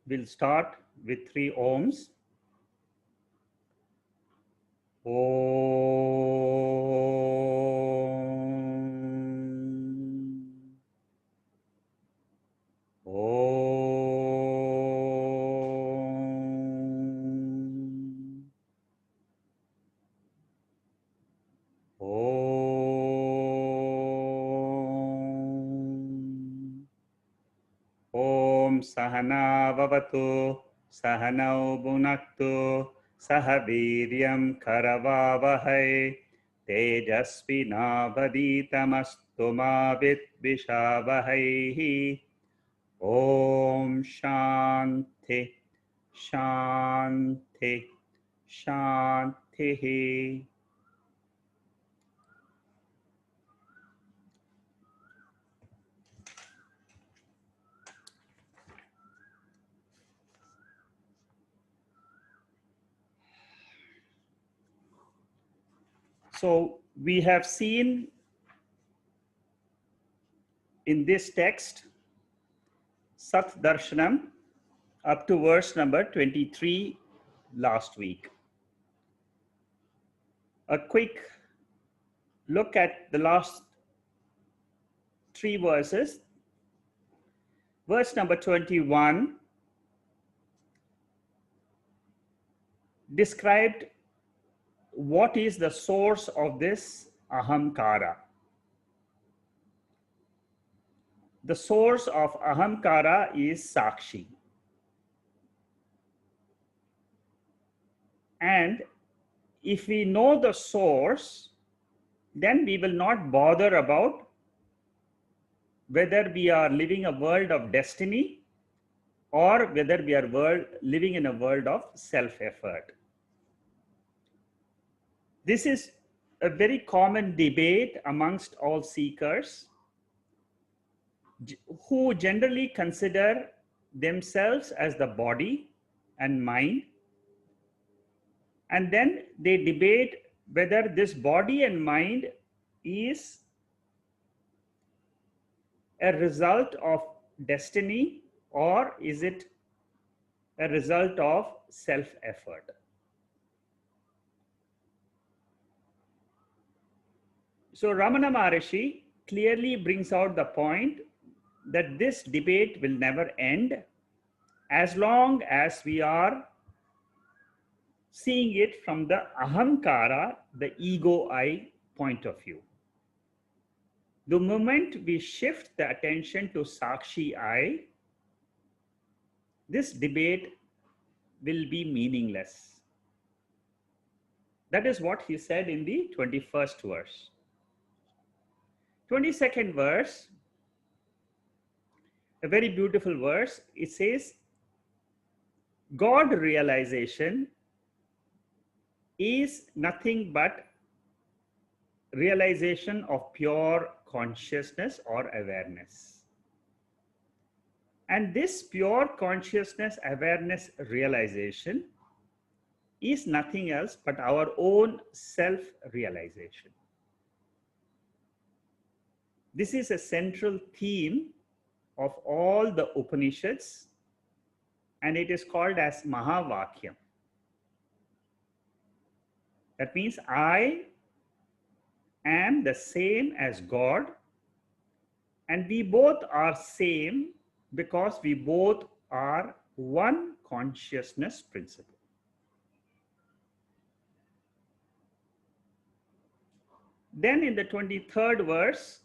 We'll start with 3 ohms. Om. Om. Om. Om Sahana Vavatu Sahanau Bhunaktu Sahaviryam Karavavahai Tejasvinavaditamastu ma Vidvishavahai. Om Shanti Shanti Shanti. So we have seen in this text Saddarshanam up to verse number 23 last week. A quick look at the last 3 verses. Verse number 21 described what is the source of this ahamkara. The source of ahamkara is sakshi. And if we know the source, then we will not bother about whether we are living a world of destiny or whether we are living in a world of self-effort. This is a very common debate amongst all seekers who generally consider themselves as the body and mind. And then they debate whether this body and mind is a result of destiny or is it a result of self-effort. So Ramana Maharishi clearly brings out the point that this debate will never end as long as we are seeing it from the ahamkara, the ego I point of view. The moment we shift the attention to Sakshi I, this debate will be meaningless. That is what he said in the 21st verse. 22nd verse, a very beautiful verse. It says, God realization is nothing but realization of pure consciousness or awareness. And this pure consciousness, awareness, realization is nothing else but our own self-realization. This is a central theme of all the Upanishads, and it is called as Mahavakyam. That means I am the same as God, and we both are same because we both are one consciousness principle. Then in the 23rd verse,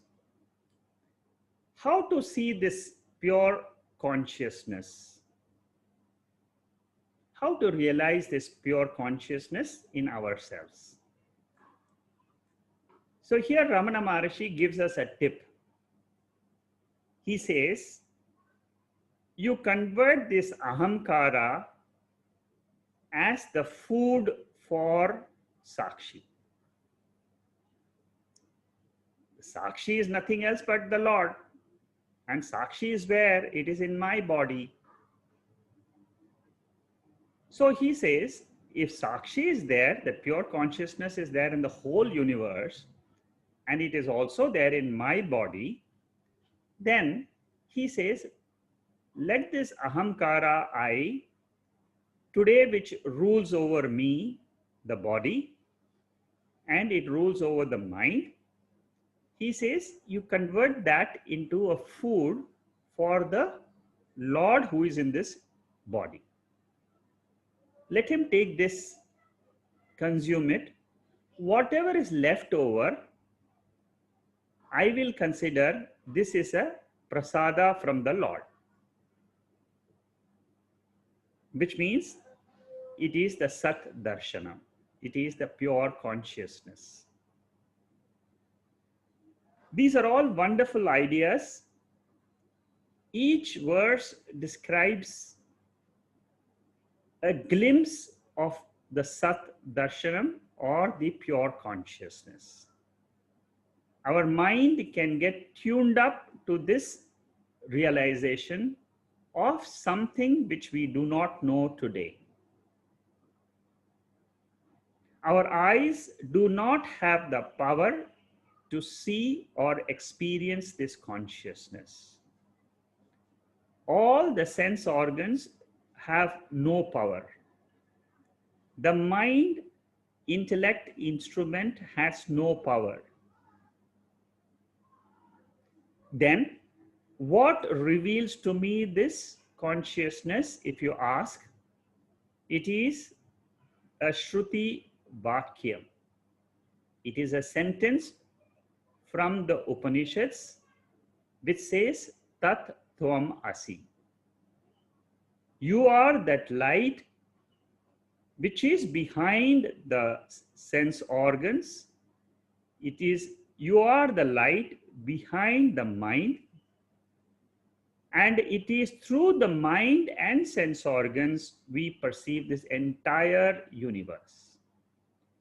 how to see this pure consciousness? How to realize this pure consciousness in ourselves? So here Ramana Maharishi gives us a tip. He says, you convert this ahamkara as the food for Sakshi. Sakshi is nothing else but the Lord. And Sakshi is where? It is in my body. So he says, if Sakshi is there, that pure consciousness is there in the whole universe, and it is also there in my body, then he says, let this ahamkara I today, which rules over me, the body, and it rules over the mind, he says you convert that into a food for the Lord who is in this body. Let him take this, consume it. Whatever is left over, I will consider this is a prasada from the Lord, which means it is the Saddarshanam. It is the pure consciousness. These are all wonderful ideas. Each verse describes a glimpse of the Sat Darshanam or the pure consciousness. Our mind can get tuned up to this realization of something which we do not know today. Our eyes do not have the power to see or experience this consciousness. All the sense organs have no power. The mind, intellect, instrument has no power. Then, what reveals to me this consciousness, if you ask? It is a Shruti Vakyam. It is a sentence from the Upanishads which says, Tat Tvam Asi. You are that light which is behind the sense organs. It is, you are the light behind the mind, and it is through the mind and sense organs we perceive this entire universe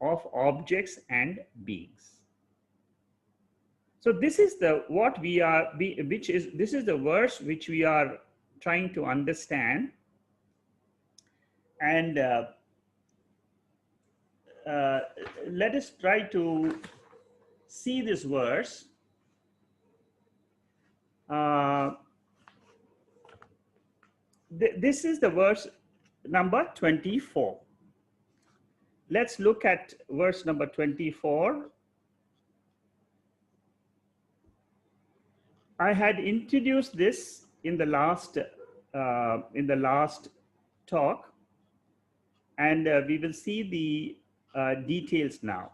of objects and beings. So this is the what we are, which is, this is the verse which we are trying to understand. And let us try to see this verse. This is the verse number 24. Let's look at verse number 24. I had introduced this in the last talk, and we will see the details now.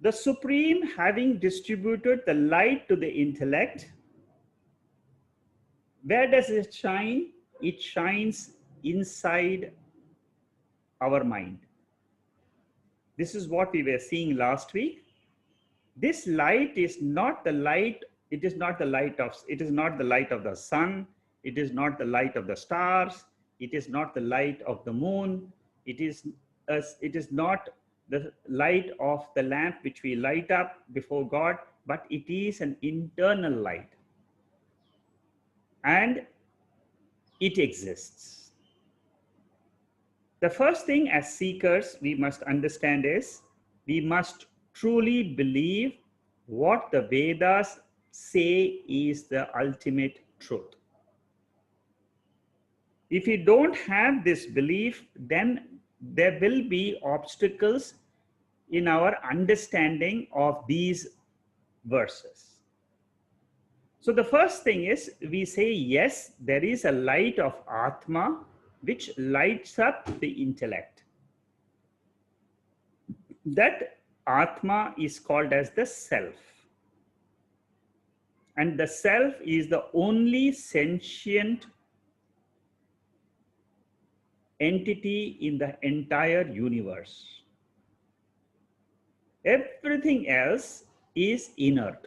The Supreme, having distributed the light to the intellect, where does it shine? It shines inside our mind. This is what we were seeing last week. This light is not the light, it is not the light of the sun, it is not the light of the stars, it is not the light of the moon, it is not the light of the lamp which we light up before God, but it is an internal light. And it exists. The first thing as seekers we must understand is we must truly believe what the Vedas say is the ultimate truth. If we don't have this belief, then there will be obstacles in our understanding of these verses. So the first thing is we say, yes, there is a light of Atma which lights up the intellect. That Atma is called as the self. And the self is the only sentient entity in the entire universe. Everything else is inert.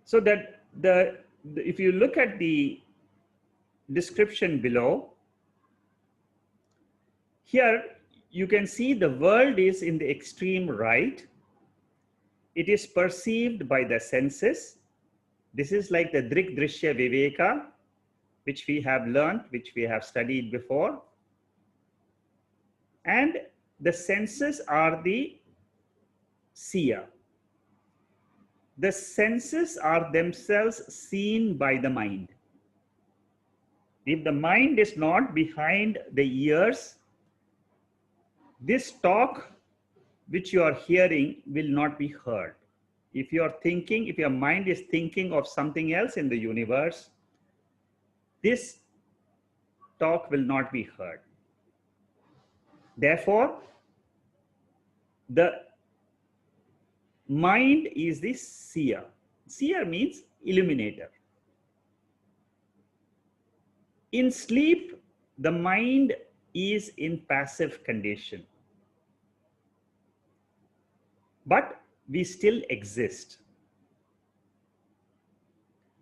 So that if you look at the description below, here you can see the world is in the extreme right. It is perceived by the senses. This is like the Drik Drishya Viveka, which we have learned, which we have studied before. And the senses are the seer. The senses are themselves seen by the mind. If the mind is not behind the ears, this talk which you are hearing will not be heard. If you are thinking, if your mind is thinking of something else in the universe, this talk will not be heard. Therefore, the mind is the seer. Seer means illuminator. In sleep, the mind is in passive condition. But we still exist.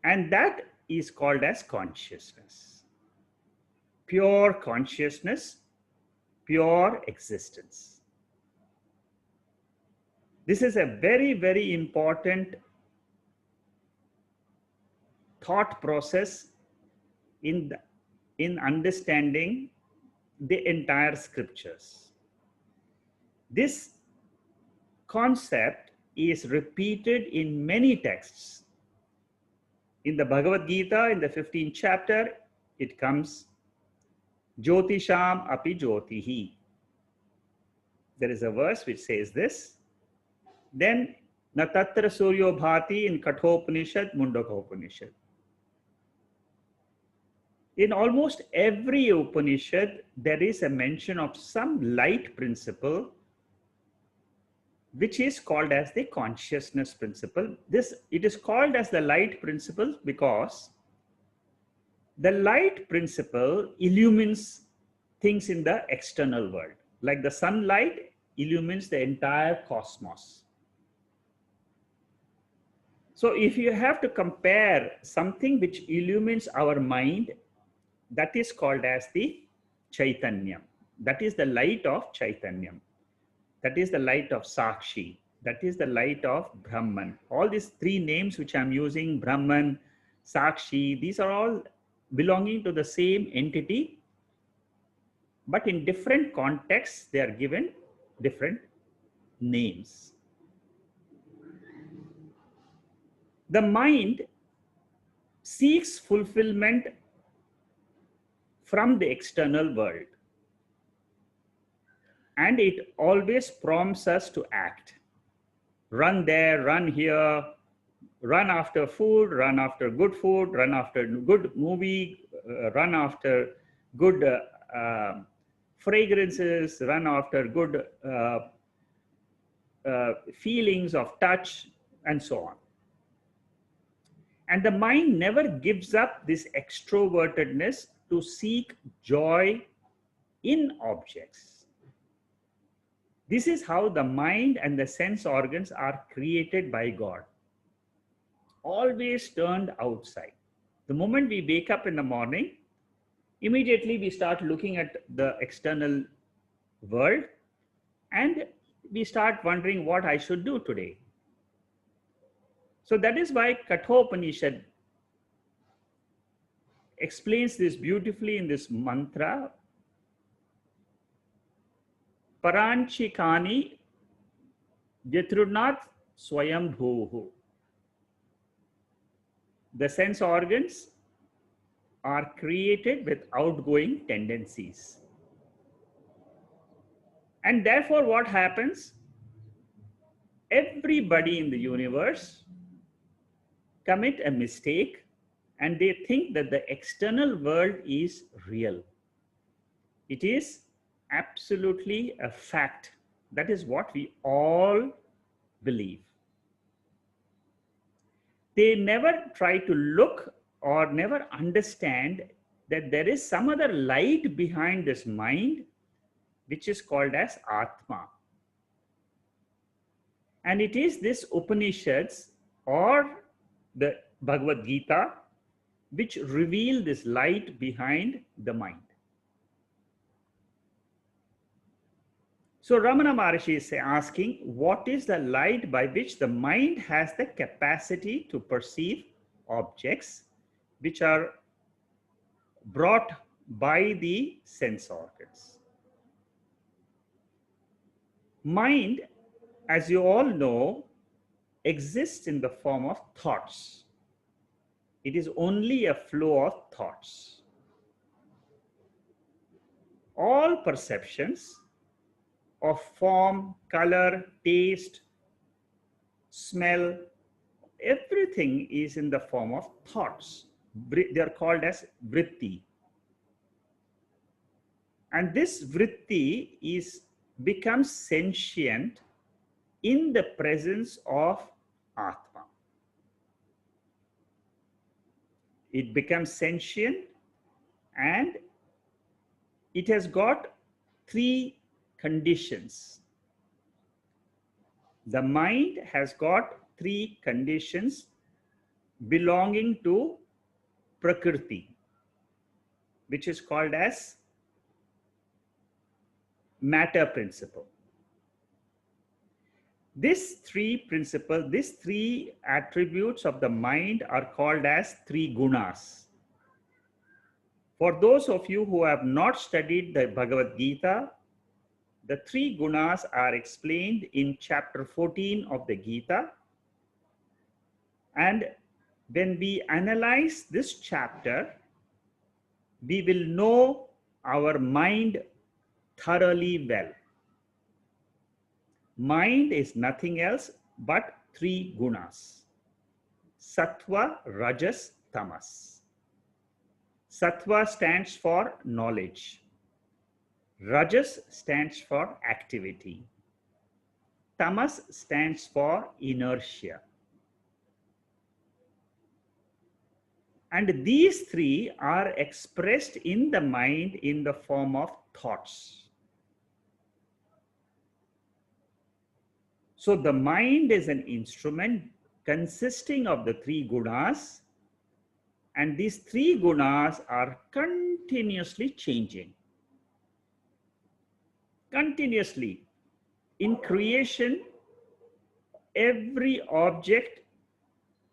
And that is called as consciousness. Pure consciousness, pure existence. This is a very, very important thought process in understanding the entire scriptures. This concept is repeated in many texts. In the Bhagavad Gita, in the 15th chapter, it comes, Jyotisham api jyotihi. There is a verse which says this. Then, na tatra suryo bhati in Kathopanishad, Mundakopanishad. In almost every Upanishad, there is a mention of some light principle which is called as the consciousness principle. It is called as the light principle because the light principle illumines things in the external world. Like the sunlight illumines the entire cosmos. So if you have to compare something which illumines our mind, that is called as the Chaitanyam. That is the light of Chaitanyam. That is the light of Sakshi. That is the light of Brahman. All these three names which I'm using, Brahman, Sakshi, these are all belonging to the same entity, but in different contexts, they are given different names. The mind seeks fulfillment from the external world. And it always prompts us to act. Run there, run here, run after food, run after good food, run after good movie, run after good fragrances, run after good feelings of touch, and so on. And the mind never gives up this extrovertedness to seek joy in objects. This is how the mind and the sense organs are created by God. Always turned outside. The moment we wake up in the morning, immediately we start looking at the external world and we start wondering what I should do today. So that is why Kathopanishad explains this beautifully in this mantra. Paranchikani Jatrunath Swayambhuhu. The sense organs are created with outgoing tendencies. And therefore, what happens? Everybody in the universe commit a mistake and they think that the external world is real. It is absolutely a fact. That is what we all believe. They never try to look or never understand that there is some other light behind this mind, which is called as Atma. And it is this Upanishads or the Bhagavad Gita which reveal this light behind the mind. So Ramana Maharshi is asking, what is the light by which the mind has the capacity to perceive objects which are brought by the sense organs. Mind, as you all know, exists in the form of thoughts. It is only a flow of thoughts. All perceptions of form, color, taste, smell, everything is in the form of thoughts. They are called as vritti. And this vritti becomes sentient in the presence of Atma. It becomes sentient and it has got three conditions. The mind has got three conditions belonging to Prakriti, which is called as matter principle. These three attributes of the mind are called as three gunas. For those of you who have not studied the Bhagavad Gita, the three gunas are explained in chapter 14 of the Gita. And when we analyze this chapter, we will know our mind thoroughly well. Mind is nothing else but three gunas: sattva, rajas, tamas. Sattva stands for knowledge. Rajas stands for activity. Tamas stands for inertia. And these three are expressed in the mind in the form of thoughts. So the mind is an instrument consisting of the three gunas, and these three gunas are continuously changing. Continuously. In creation, every object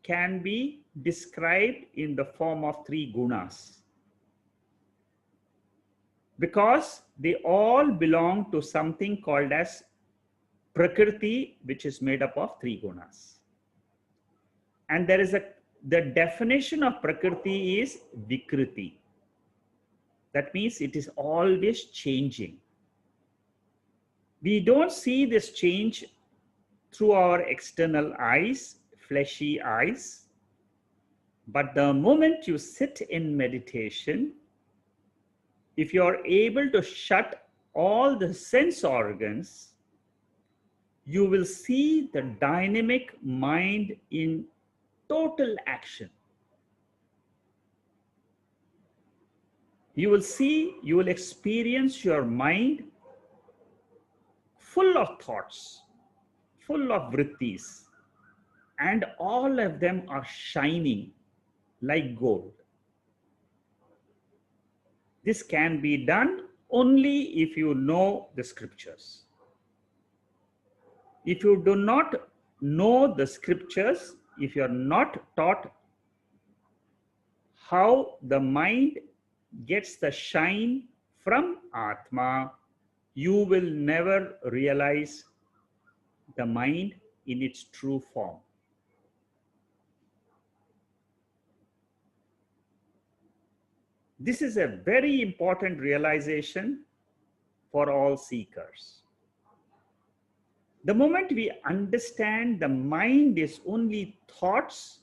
can be described in the form of three gunas, because they all belong to something called as Prakriti, which is made up of three gunas. And the definition of Prakriti is Vikriti. That means it is always changing. We don't see this change through our external eyes, fleshy eyes. But the moment you sit in meditation, if you are able to shut all the sense organs, you will see the dynamic mind in total action. You will experience your mind full of thoughts, full of vrittis, and all of them are shining like gold. This can be done only if you know the scriptures. If you do not know the scriptures, if you are not taught how the mind gets the shine from Atma, you will never realize the mind in its true form. This is a very important realization for all seekers. The moment we understand the mind is only thoughts,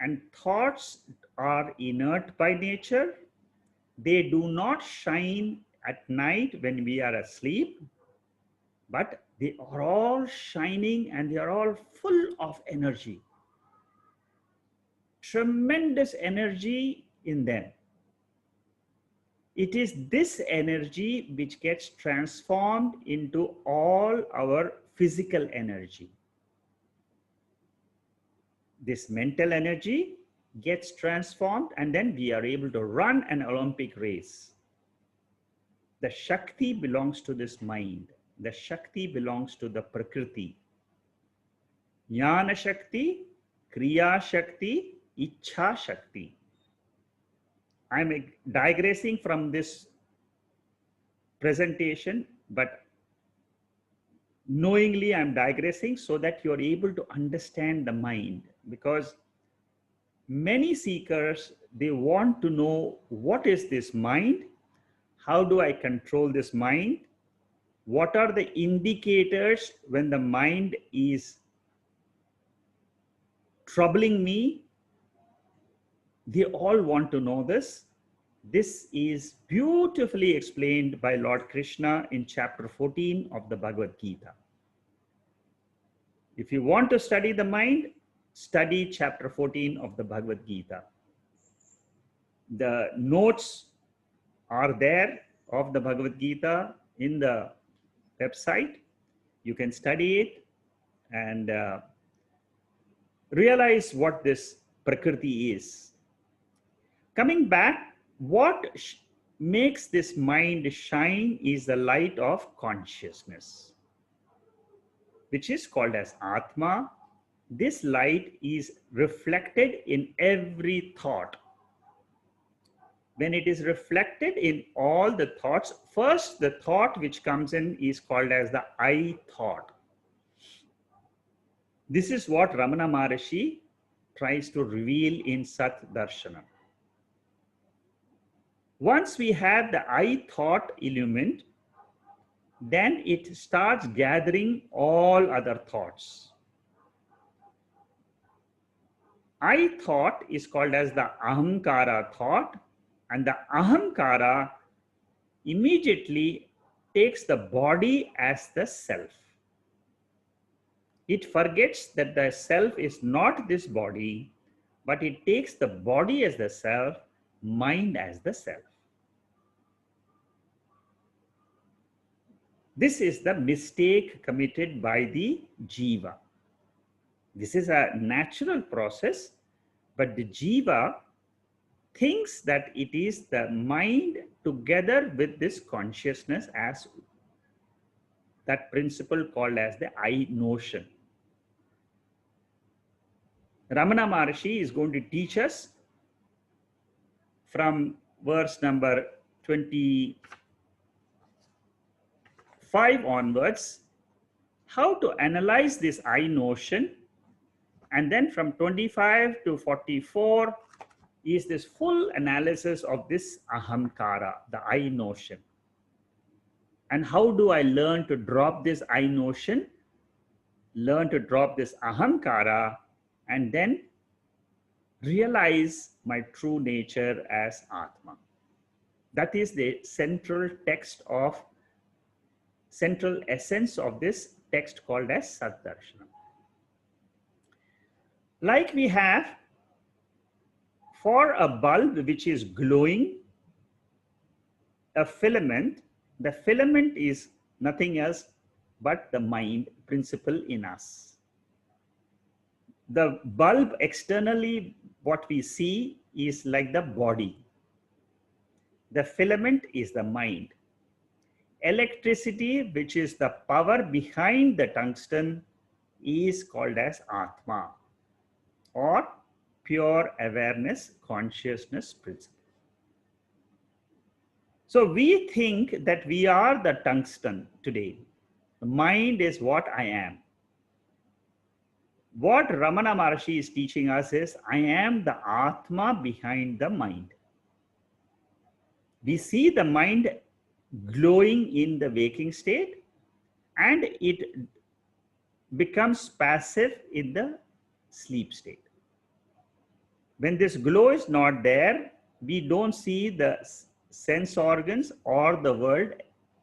and thoughts are inert by nature, they do not shine at night when we are asleep, but they are all shining and they are all full of energy. Tremendous energy in them. It is this energy which gets transformed into all our physical energy. This mental energy gets transformed, and then we are able to run an Olympic race. The Shakti belongs to this mind. The Shakti belongs to the Prakriti. Jnana Shakti, Kriya Shakti, Ichha Shakti. I'm digressing from this presentation, but knowingly I'm digressing so that you're able to understand the mind, because many seekers, they want to know what is this mind, how do I control this mind, what are the indicators when the mind is troubling me. They all want to know this. This is beautifully explained by Lord Krishna in chapter 14 of the Bhagavad Gita. If you want to study the mind, study chapter 14 of the Bhagavad Gita. The notes are there of the Bhagavad Gita in the website. You can study it and realize what this Prakriti is. Coming back, what makes this mind shine is the light of consciousness, which is called as Atma. This light is reflected in every thought. When it is reflected in all the thoughts, first the thought which comes in is called as the I thought. This is what Ramana Maharishi tries to reveal in Saddarshanam. Once we have the I thought illumined, then it starts gathering all other thoughts. I thought is called as the Ahamkara thought, and the Ahamkara immediately takes the body as the self. It forgets that the self is not this body, but it takes the body as the self, mind as the self. This is the mistake committed by the jiva. This is a natural process, but the jiva thinks that it is the mind together with this consciousness as that principle called as the I notion. Ramana Maharishi is going to teach us from verse number 25 onwards how to analyze this I notion, and then from 25 to 44 is this full analysis of this ahamkara, the I notion. And how do I learn to drop this I notion, learn to drop this ahamkara, and then realize my true nature as Atma. That is the central text of, central essence of this text called as Saddarshanam. Like we have for a bulb which is glowing, a filament, the filament is nothing else but the mind principle in us. The bulb externally, what we see is like the body. The filament is the mind. Electricity, which is the power behind the tungsten, is called as Atma, or pure awareness, consciousness principle. So we think that we are the tungsten today. The mind is what I am. What Ramana Maharishi is teaching us is, I am the Atma behind the mind. We see the mind glowing in the waking state, and it becomes passive in the sleep state. When this glow is not there, we don't see the sense organs or the world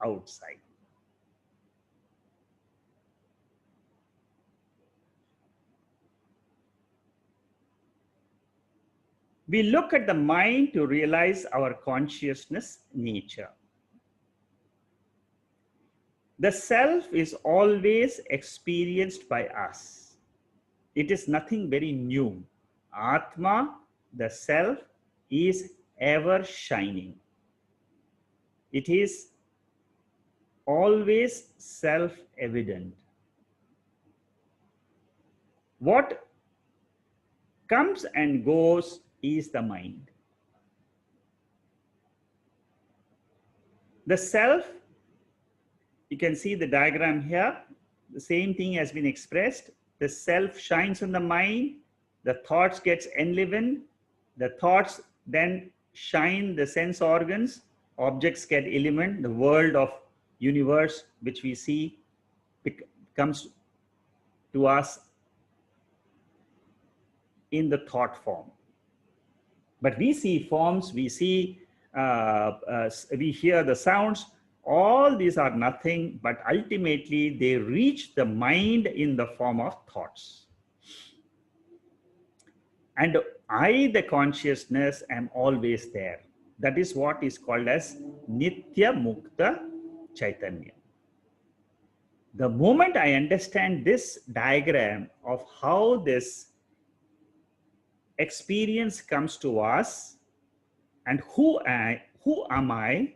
outside. We look at the mind to realize our consciousness nature. The self is always experienced by us. It is nothing very new. Atma, the self, is ever shining. It is always self-evident. What comes and goes is the mind. The self, you can see the diagram here. The same thing has been expressed. The self shines on the mind. The thoughts gets enlivened. The thoughts then shine the sense organs. Objects get illumined. The world of universe which we see comes to us in the thought form. But we see forms, we see, we hear the sounds. All these are nothing, but ultimately they reach the mind in the form of thoughts. And I, the consciousness, am always there. That is what is called as Nitya Mukta Chaitanya. The moment I understand this diagram of how this experience comes to us and who am I,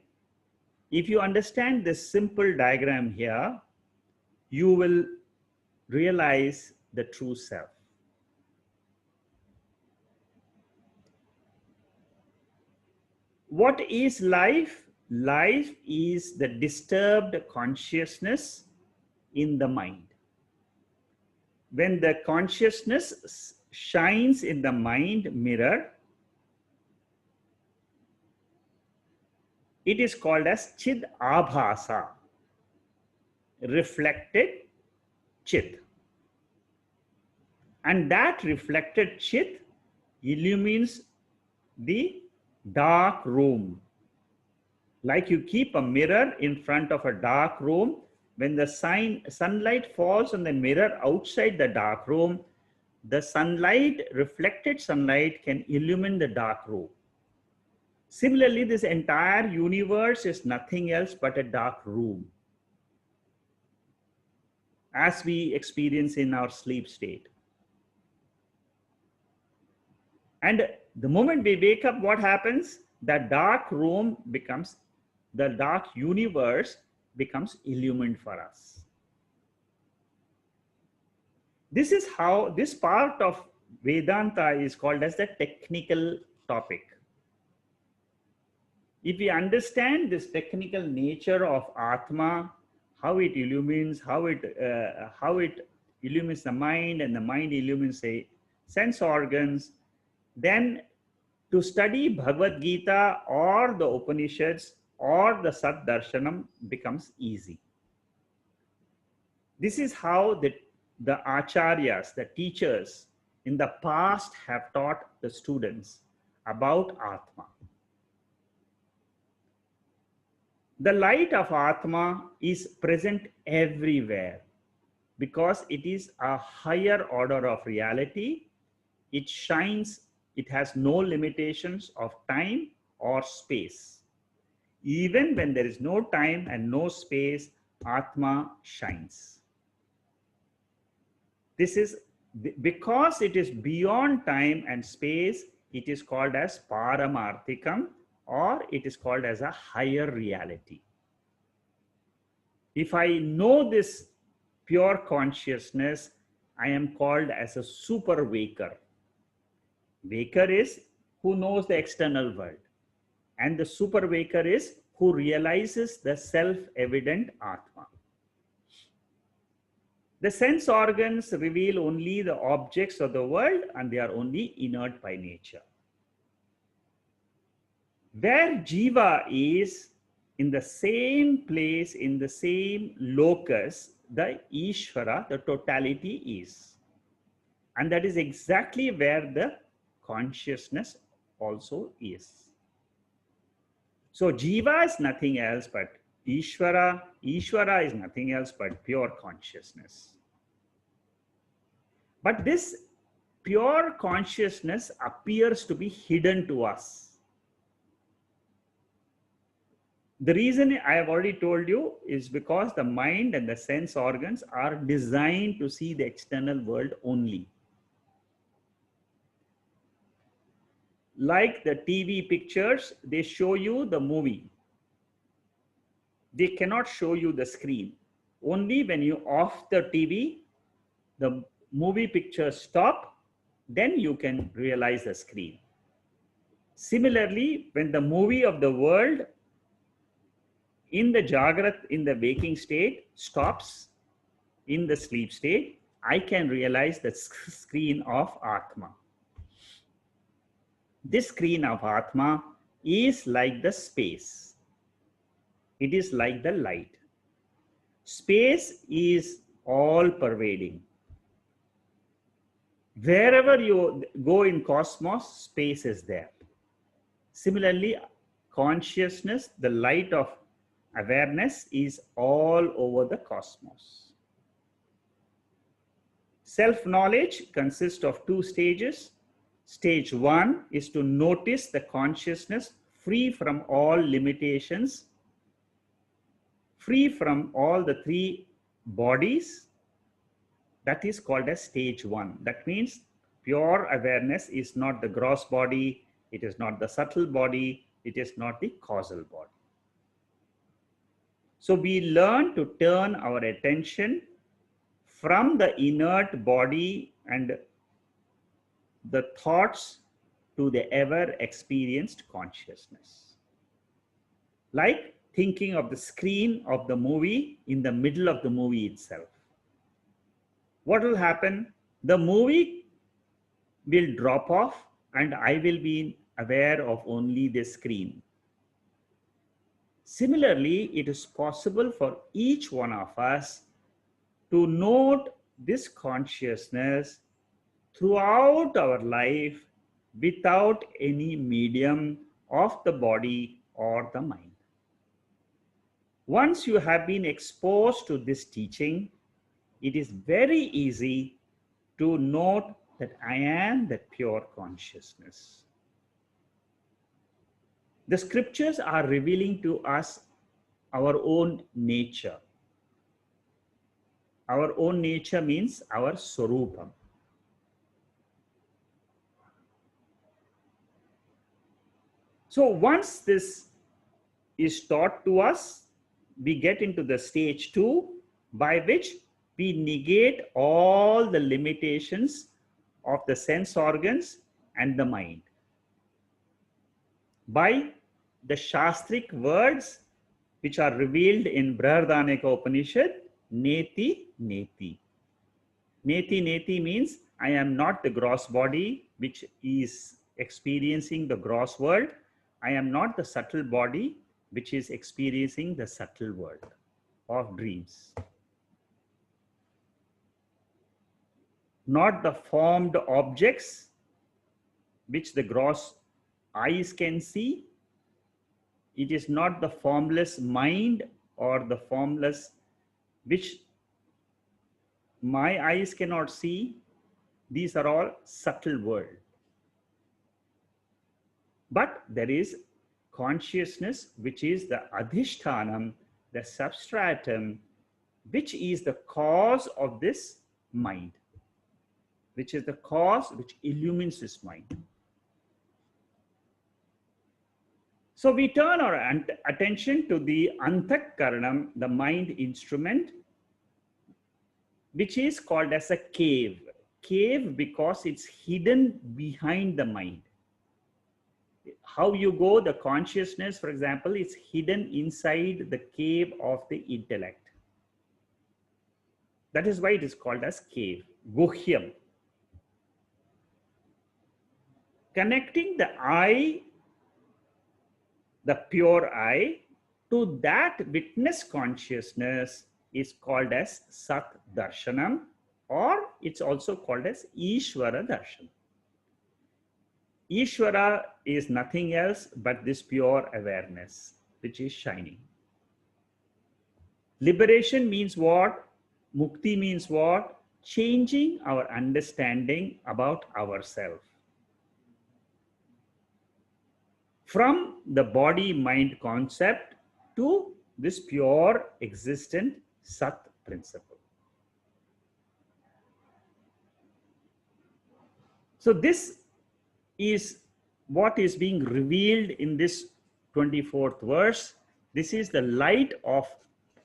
if you understand this simple diagram here, you will realize the true self. What is life? Life is the disturbed consciousness in the mind. When the consciousness shines in the mind mirror, it is called as Chid Abhasa, reflected Chit. And that reflected Chit illumines the dark room. Like you keep a mirror in front of a dark room, when the sunlight falls on the mirror outside the dark room, the sunlight, reflected sunlight, can illumine the dark room. Similarly, this entire universe is nothing else but a dark room, as we experience in our sleep state. And the moment we wake up, what happens? The dark room becomes, the dark universe becomes illumined for us. This is how this part of Vedanta is called as the technical topic. If we understand this technical nature of Atma, how it illumines, how it illumines the mind, and the mind illumines the sense organs, then to study Bhagavad Gita or the Upanishads or the Saddarshanam becomes easy. This is how the acharyas, the teachers in the past have taught the students about Atma. The light of Atma is present everywhere because it is a higher order of reality. It shines, it has no limitations of time or space. Even when there is no time and no space, Atma shines. This is because it is beyond time and space, it is called as Paramarthikam, or it is called as a higher reality. If I know this pure consciousness, I am called as a super waker. Waker is who knows the external world, and the super waker is who realizes the self-evident Atma. The sense organs reveal only the objects of the world, and they are only inert by nature. Where Jiva is, in the same place, in the same locus, the Ishvara, the totality is. And that is exactly where the consciousness also is. So Jiva is nothing else but Ishvara. Ishvara is nothing else but pure consciousness. But this pure consciousness appears to be hidden to us. The reason I have already told you is because the mind and the sense organs are designed to see the external world only. Like the TV pictures, they show you the movie. They cannot show you the screen. Only when you off the TV, the movie pictures stop, then you can realize the screen. Similarly, when the movie of the world in the Jagrat, in the waking state, stops in the sleep state, I can realize the screen of Atma. This screen of Atma is like the space. It is like the light. Space is all pervading. Wherever you go in cosmos, space is there. Similarly, consciousness, the light of awareness, is all over the cosmos. Self-knowledge consists of two stages. Stage one is to notice the consciousness free from all limitations, free from all the three bodies. That is called as stage one. That means pure awareness is not the gross body, it is not the subtle body, it is not the causal body. So we learn to turn our attention from the inert body and the thoughts to the ever experienced consciousness. Like thinking of the screen of the movie in the middle of the movie itself. What will happen? The movie will drop off and I will be aware of only the screen. Similarly, it is possible for each one of us to note this consciousness throughout our life without any medium of the body or the mind. Once you have been exposed to this teaching, it is very easy to note that I am that pure consciousness. The scriptures are revealing to us our own nature. Our own nature means our Swarupam. So once this is taught to us, we get into the stage two, by which we negate all the limitations of the sense organs and the mind. By the Shastric words which are revealed in Brihadaranyaka Upanishad, Neti Neti. Neti Neti means I am not the gross body which is experiencing the gross world. I am not the subtle body which is experiencing the subtle world of dreams. Not the formed objects which the gross eyes can see. It is not the formless mind or the formless which my eyes cannot see. These are all subtle world. But there is consciousness which is the adhishtanam, the substratum, which is the cause of this mind, which is the cause which illumines this mind. So we turn our attention to the antakaranam, the mind instrument, which is called as a cave. Cave because it's hidden behind the mind. How you go, the consciousness, for example, is hidden inside the cave of the intellect. That is why it is called as cave, guhyam. Connecting the I, the pure I, to that witness consciousness is called as Saddarshanam, or it's also called as Ishvara Darshan. Ishvara is nothing else but this pure awareness, which is shining. Liberation means what? Mukti means what? Changing our understanding about ourselves. From the body-mind concept to this pure existent Sat principle. So this is what is being revealed in this 24th verse. This is the light of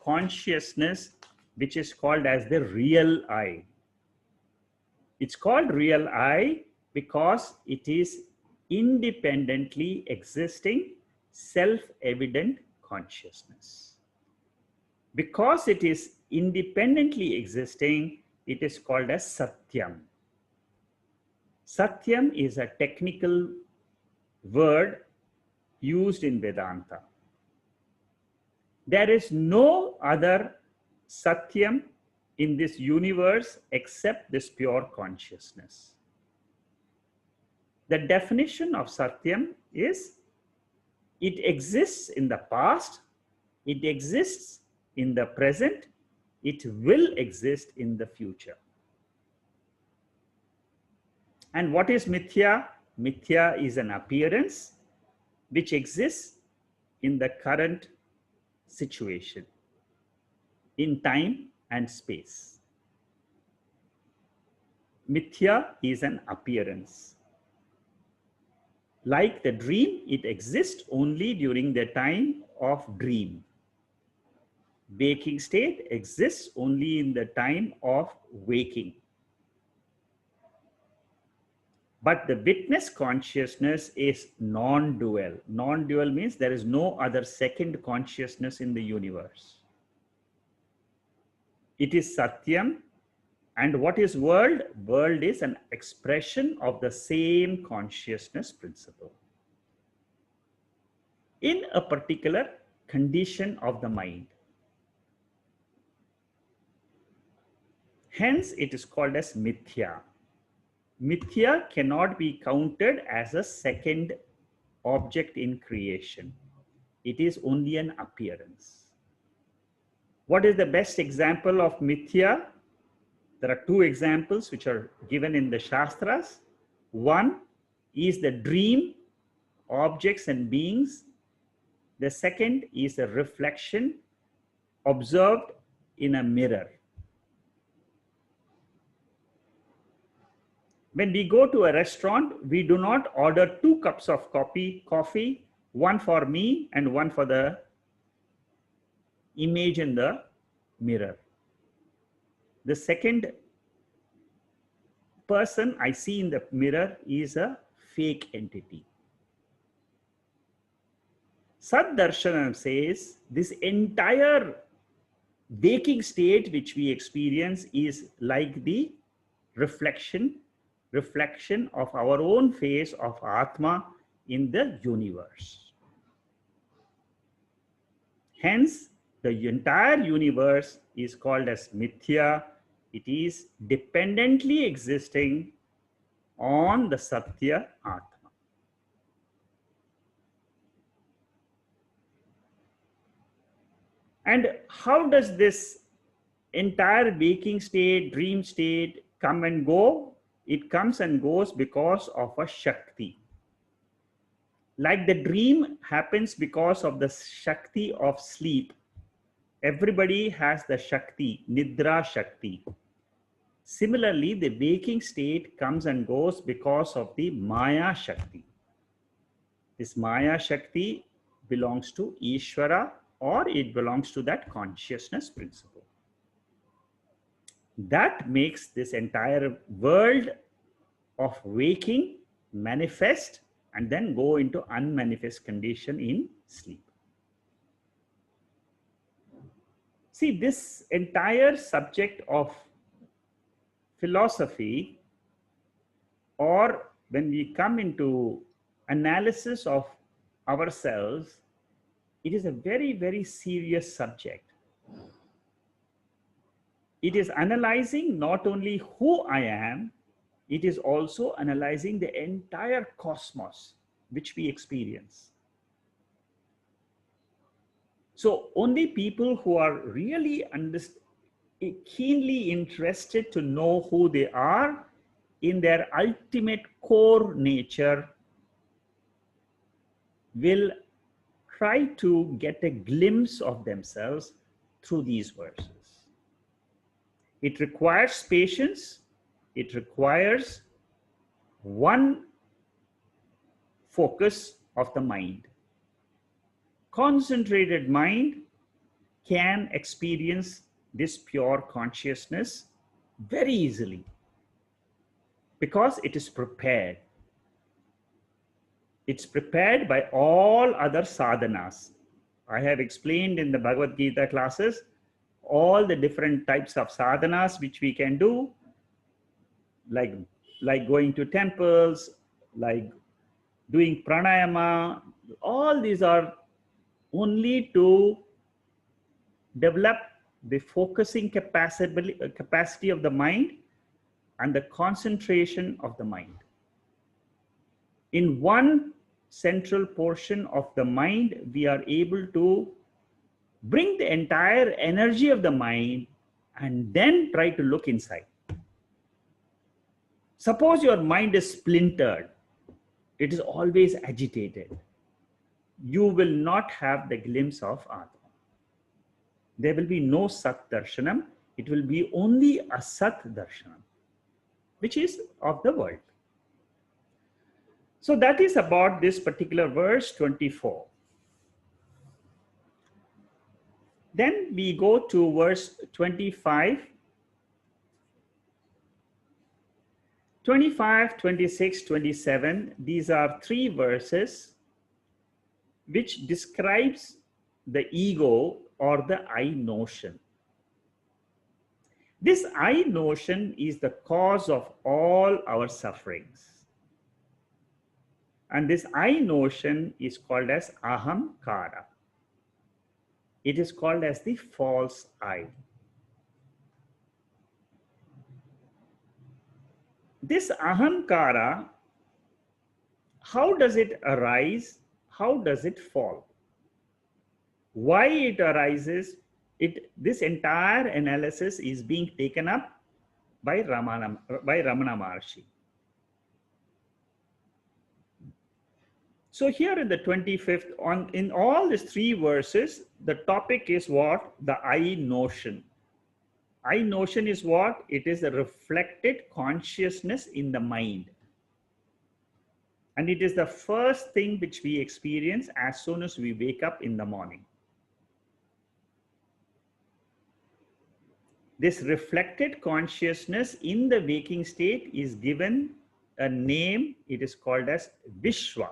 consciousness, which is called as the real I. It's called real I because it is independently existing, self-evident consciousness. Because it is independently existing, it is called as Satyam. Satyam is a technical word used in Vedanta. There is no other Satyam in this universe except this pure consciousness. The definition of Satyam is it exists in the past, it exists in the present, it will exist in the future. And what is Mithya? Mithya is an appearance which exists in the current situation, in time and space. Mithya is an appearance. Like the dream, it exists only during the time of dream. Waking state exists only in the time of waking. But the witness consciousness is non-dual. Non-dual means there is no other second consciousness in the universe. It is Satyam. And what is world? World is an expression of the same consciousness principle in a particular condition of the mind. Hence, it is called as Mithya. Mithya cannot be counted as a second object in creation. It is only an appearance. What is the best example of Mithya? There are two examples which are given in the Shastras. One is the dream, objects and beings. The second is a reflection observed in a mirror. When we go to a restaurant, we do not order 2 cups of coffee, one for me and one for the image in the mirror. The second person I see in the mirror is a fake entity. Saddarshanam says this entire waking state which we experience is like the reflection of our own face of Atma in the universe. Hence, the entire universe is called as Mithya. It is dependently existing on the Satya Atma. And how does this entire waking state, dream state come and go? It comes and goes because of a Shakti. Like the dream happens because of the Shakti of sleep. Everybody has the Shakti, Nidra Shakti. Similarly, the waking state comes and goes because of the Maya Shakti. This Maya Shakti belongs to Ishvara, or it belongs to that consciousness principle. That makes this entire world of waking manifest and then go into unmanifest condition in sleep. See, this entire subject of philosophy, or when we come into analysis of ourselves, it is a very, very serious subject. It is analyzing not only who I am, it is also analyzing the entire cosmos which we experience. So only people who are really keenly interested to know who they are in their ultimate core nature will try to get a glimpse of themselves through these verses. It requires patience. It requires one focus of the mind. Concentrated mind can experience this pure consciousness very easily, because it is prepared. It's prepared by all other sadhanas. I have explained in the Bhagavad Gita classes all the different types of sadhanas which we can do, like going to temples, like doing pranayama. All these are only to develop the focusing capacity of the mind and the concentration of the mind. In one central portion of the mind, we are able to bring the entire energy of the mind and then try to look inside. Suppose your mind is splintered, it is always agitated. You will not have the glimpse of Atma. There will be no Sat Darshanam. It will be only a Sat Darshanam, which is of the world. So that is about this particular verse 24. Then we go to verse 25. 25, 26, 27, these are three verses which describes the ego or the I notion. This I notion is the cause of all our sufferings. And this I notion is called as ahamkara. It is called as the false I. This ahamkara, how does it arise? How does it fall? Why it arises? This entire analysis is being taken up by Ramana Maharshi. So here in the 25th, in all these three verses, the topic is what? The I notion. I notion is what? It is a reflected consciousness in the mind. And it is the first thing which we experience as soon as we wake up in the morning. This reflected consciousness in the waking state is given a name. It is called as Vishwa.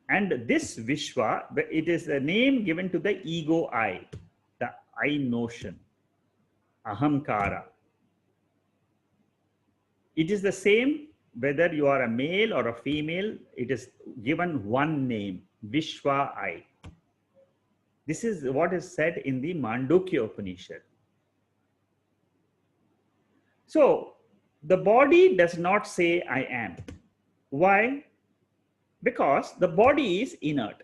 And this Vishwa, it is a name given to the ego I, the I notion, ahamkara. It is the same whether you are a male or a female, it is given one name, Vishwa I. This is what is said in the Mandukya Upanishad. So the body does not say I am. Why? Because the body is inert.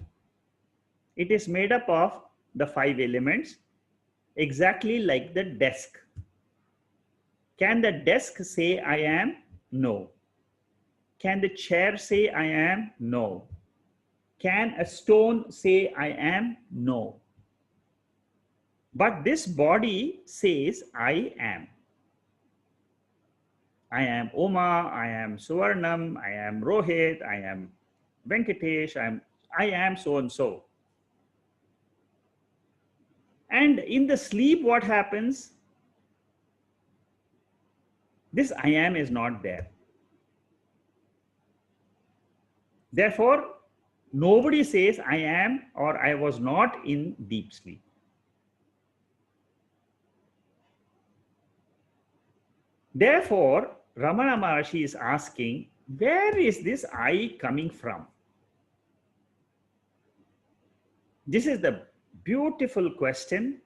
It is made up of the 5 elements, exactly like the desk. Can the desk say I am? No. Can the chair say I am? No. Can a stone say I am? No. But this body says I am. I am Oma, I am Suvarnam, I am Rohit, I am Venkatesh, I am so and so. And in the sleep, what happens? This I am is not there. Therefore, nobody says I am or I was not in deep sleep. Therefore, Ramana Maharshi is asking, where is this I coming from? This is the beautiful question,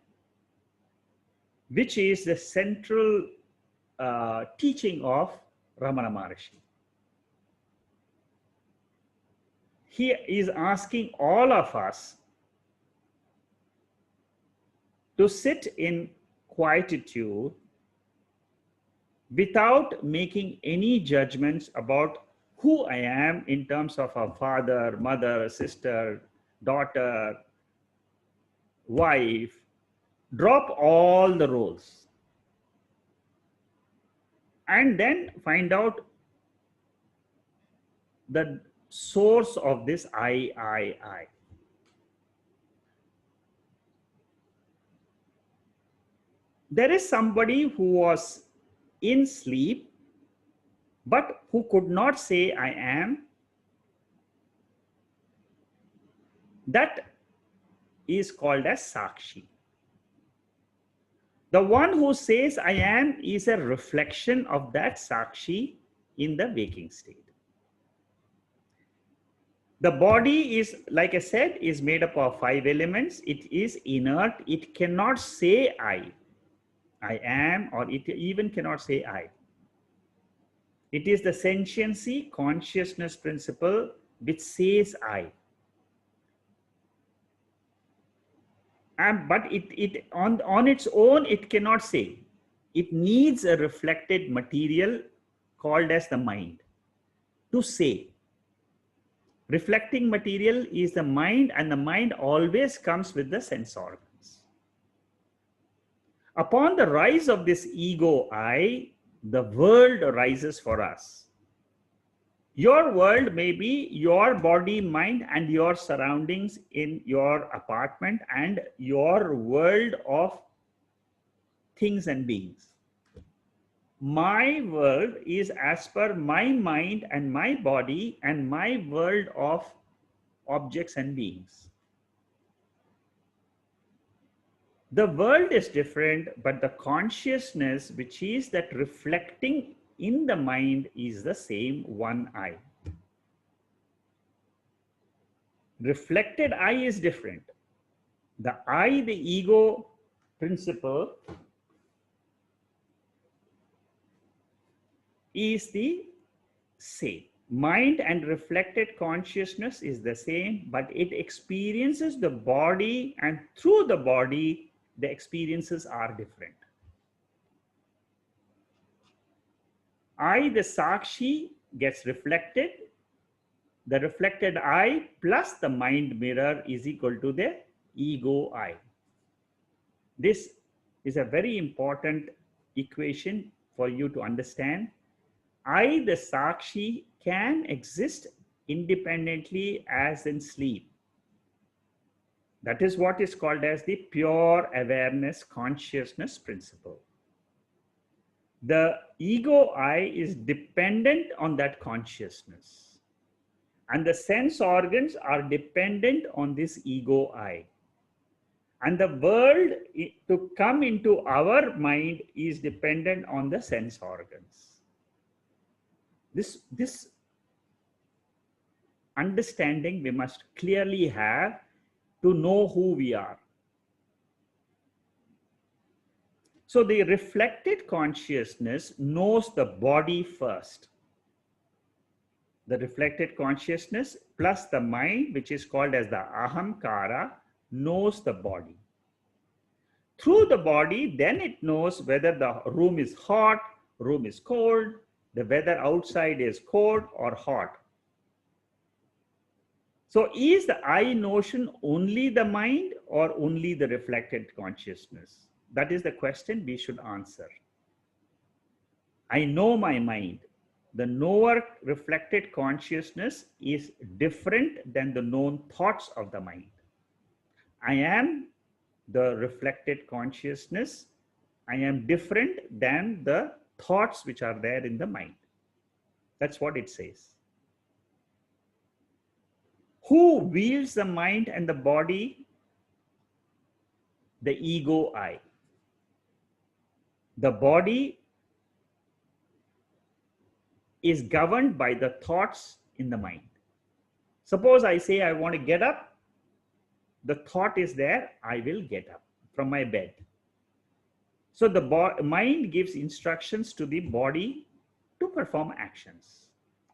which is the central teaching of Ramana Maharshi. He is asking all of us to sit in quietude without making any judgments about who I am in terms of a father, mother, sister, daughter, wife. Drop all the roles and then find out the source of this I. There is somebody who was in sleep, but who could not say I am, that is called as Sakshi. The one who says I am is a reflection of that Sakshi in the waking state. The body is, like I said, is made up of 5 elements. It is inert. It cannot say I am, or it even cannot say I. It is the sentiency consciousness principle which says I. But it on its own, it cannot say. It needs a reflected material called as the mind to say. Reflecting material is the mind, and the mind always comes with the sense organs. Upon the rise of this ego I, the world rises for us. Your world may be your body, mind, and your surroundings in your apartment and your world of things and beings. My world is as per my mind and my body and my world of objects and beings. The world is different, but the consciousness, which is that reflecting in the mind, is the same one I. Reflected I is different. The I, the ego principle, is the same. Mind and reflected consciousness is the same, but it experiences the body, and through the body, the experiences are different. I, the Sakshi, gets reflected. The reflected I plus the mind mirror is equal to the ego I. This is a very important equation for you to understand. I, the Sakshi, can exist independently as in sleep. That is what is called as the pure awareness consciousness principle. The ego I is dependent on that consciousness, and the sense organs are dependent on this ego I. And the world to come into our mind is dependent on the sense organs. This understanding we must clearly have to know who we are. So the reflected consciousness knows the body first. The reflected consciousness plus the mind, which is called as the ahamkara, knows the body. Through the body, then it knows whether the room is hot, room is cold, the weather outside is cold or hot. So is the I notion only the mind or only the reflected consciousness? That is the question we should answer. I know my mind. The knower reflected consciousness is different than the known thoughts of the mind. I am the reflected consciousness. I am different than the thoughts which are there in the mind. That's what it says. Who wields the mind and the body? The ego I. The body is governed by the thoughts in the mind. Suppose I say I want to get up, the thought is there, I will get up from my bed. So the mind gives instructions to the body to perform actions,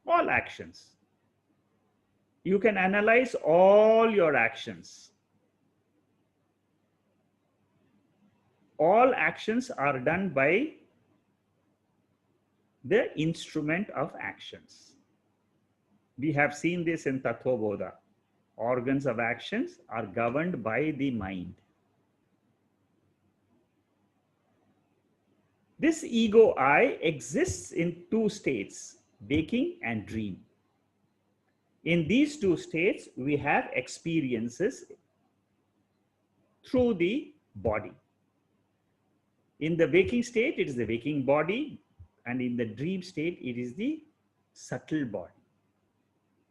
all actions. You can analyze all your actions. All actions are done by the instrument of actions. We have seen this in Tattvabodha. Organs of actions are governed by the mind. This ego I exists in two states, waking and dream. In these two states, we have experiences through the body. In the waking state, it is the waking body. And in the dream state, it is the subtle body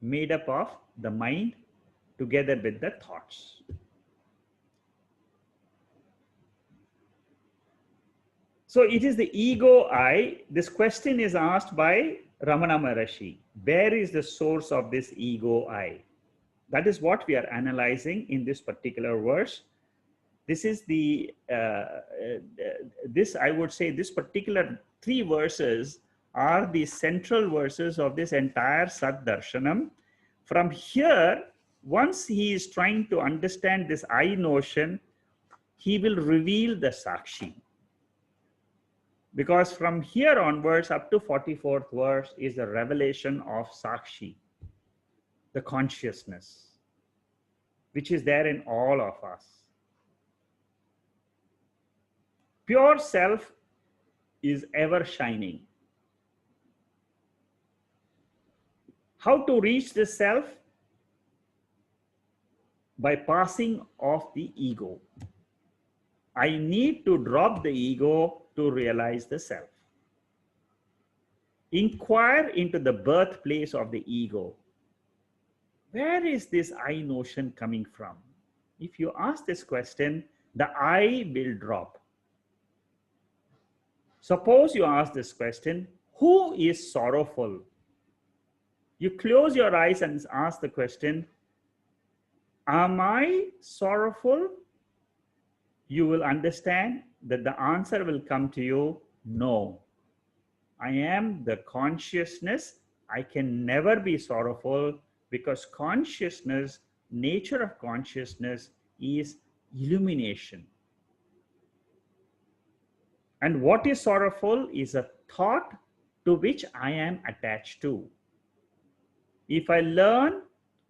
made up of the mind together with the thoughts. So it is the ego I. This question is asked by Ramana Maharishi. Where is the source of this ego I? That is what we are analyzing in this particular verse. This is the, I would say, this particular 3 verses are the central verses of this entire Saddarshanam. From here, once he is trying to understand this I notion, he will reveal the Sakshi. Because from here onwards up to 44th verse is the revelation of Sakshi, the consciousness, which is there in all of us. Pure self is ever shining. How to reach this self? By passing off the ego. I need to drop the ego to realize the self. Inquire into the birthplace of the ego. Where is this I notion coming from? If you ask this question, the I will drop. Suppose you ask this question, who is sorrowful? You close your eyes and ask the question, am I sorrowful? You will understand that the answer will come to you, no. I am the consciousness. I can never be sorrowful because consciousness, nature of consciousness is illumination. And what is sorrowful is a thought to which I am attached to. If I learn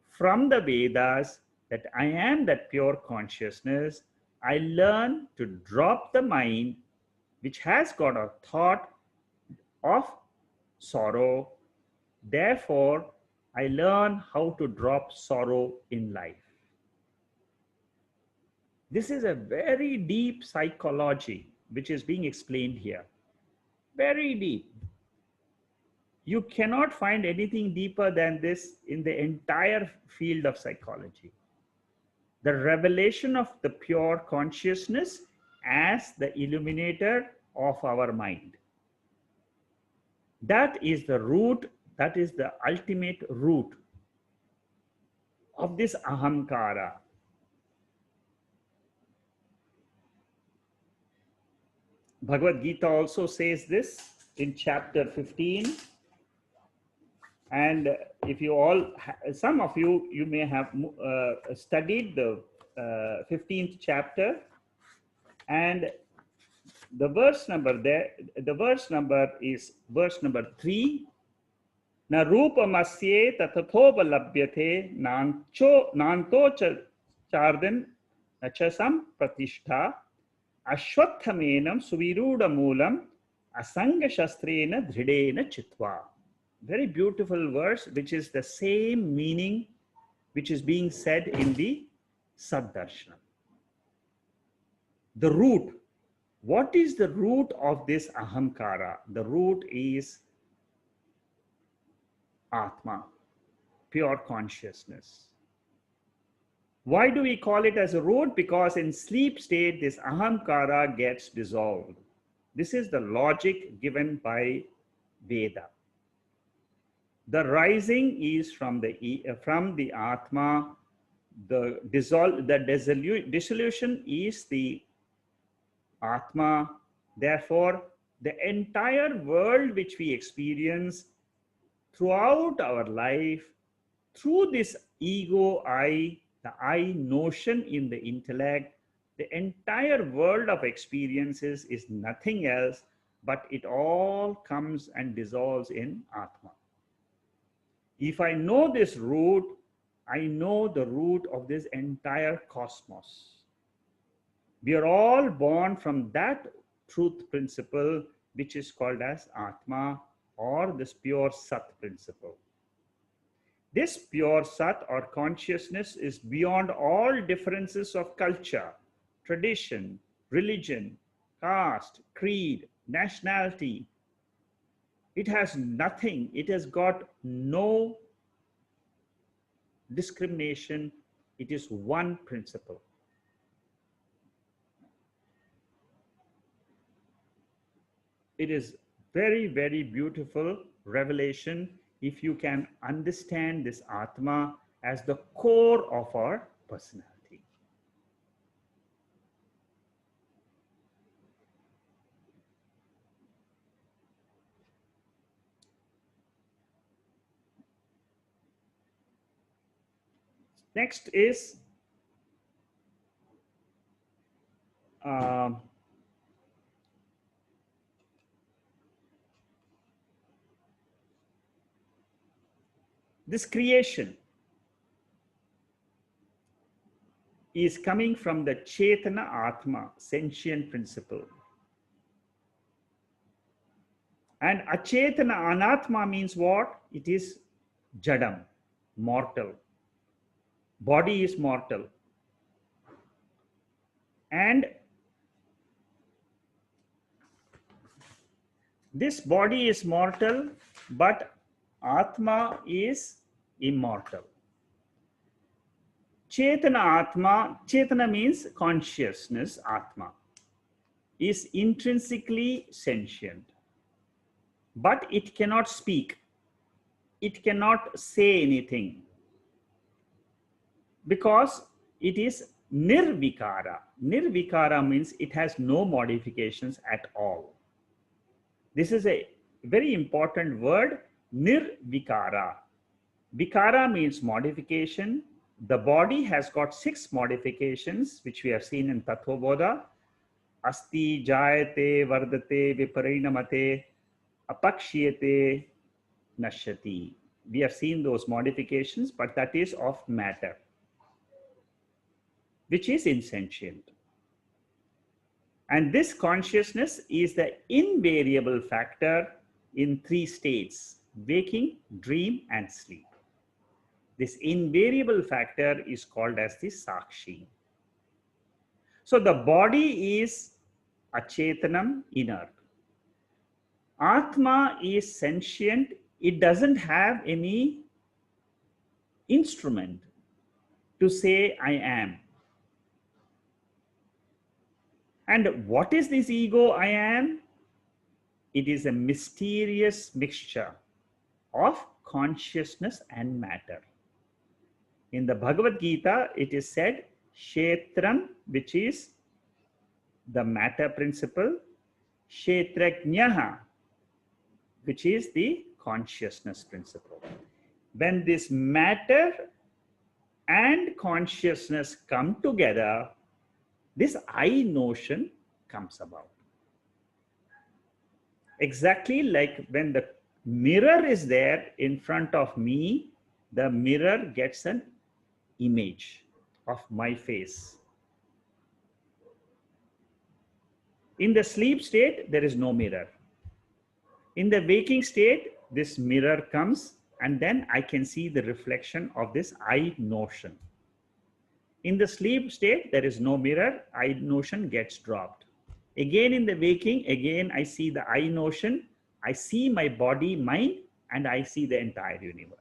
from the Vedas that I am that pure consciousness, I learn to drop the mind which has got a thought of sorrow. Therefore, I learn how to drop sorrow in life. This is a very deep psychology which is being explained here. Very deep. You cannot find anything deeper than this in the entire field of psychology. The revelation of the pure consciousness as the illuminator of our mind. That is the root, that is the ultimate root of this ahamkara. Bhagavad Gita also says this in chapter 15. And if you all, some of you, you may have studied the 15th chapter, and the verse number there, the verse number is verse number 3. Na rupamasye tatathoba labhyate nanto chardin nachasam pratishtha ashwatthamenam suviruda moolam asanga shastrena dhridena chitva. Very beautiful verse, which is the same meaning which is being said in the Saddarshanam. The root. What is the root of this ahamkara? The root is Atma, pure consciousness. Why do we call it as a root? Because in sleep state, this ahamkara gets dissolved. This is the logic given by Veda. The rising is from the Atma. The dissolution is the Atma. Therefore, the entire world which we experience throughout our life, through this ego I, the I notion in the intellect, the entire world of experiences is nothing else, but it all comes and dissolves in Atma. If I know this root, I know the root of this entire cosmos. We are all born from that truth principle, which is called as Atma, or this pure Sat principle. This pure Sat or consciousness is beyond all differences of culture, tradition, religion, caste, creed, nationality. It has nothing. It has got no discrimination. It is one principle. It is very, very beautiful revelation if you can understand this Atma as the core of our personality. Next is this creation is coming from the Chetana Atma, sentient principle. And Achetana Anatma means what? It is Jadam, mortal. Body is mortal. And this body is mortal, but Atma is immortal. Chetana Atma, Chetana means consciousness, Atma, is intrinsically sentient. But it cannot speak. It cannot say anything. Because it is nirvikara. Nirvikara means it has no modifications at all. This is a very important word, nirvikara. Vikara means modification. The body has got 6 modifications, which we have seen in Tattvabodha. Asti, jayate, vardate, viparinamate, apakshiyate, nashyati. We have seen those modifications, but that is of matter, which is insentient. And this consciousness is the invariable factor in 3 states: waking, dream, and sleep. This invariable factor is called as the Sakshi. So the body is Achetanam, inert. Atma is sentient. It doesn't have any instrument to say I am. And what is this ego I am? It is a mysterious mixture of consciousness and matter. In the Bhagavad Gita, it is said, Kshetram, which is the matter principle, Kshetrajnaha, which is the consciousness principle. When this matter and consciousness come together, this I notion comes about. Exactly like when the mirror is there in front of me, the mirror gets an image of my face. In the sleep state, there is no mirror. In the waking state, this mirror comes and then I can see the reflection of this I notion. In the sleep state, there is no mirror, I notion gets dropped. Again in the waking, again I see the I notion, I see my body, mind, and I see the entire universe.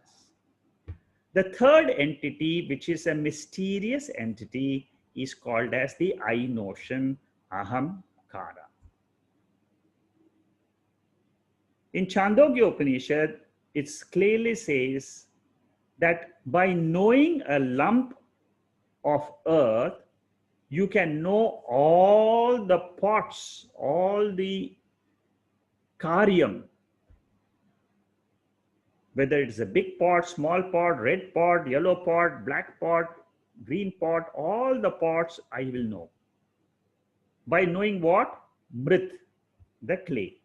The third entity, which is a mysterious entity, is called as the I notion, Aham Kara. In Chandogya Upanishad, it clearly says that by knowing a lump of earth, you can know all the pots, all the karyam, whether it's a big pot, small pot, red pot, yellow pot, black pot, green pot, all the pots I will know. By knowing what? Mrit, the clay.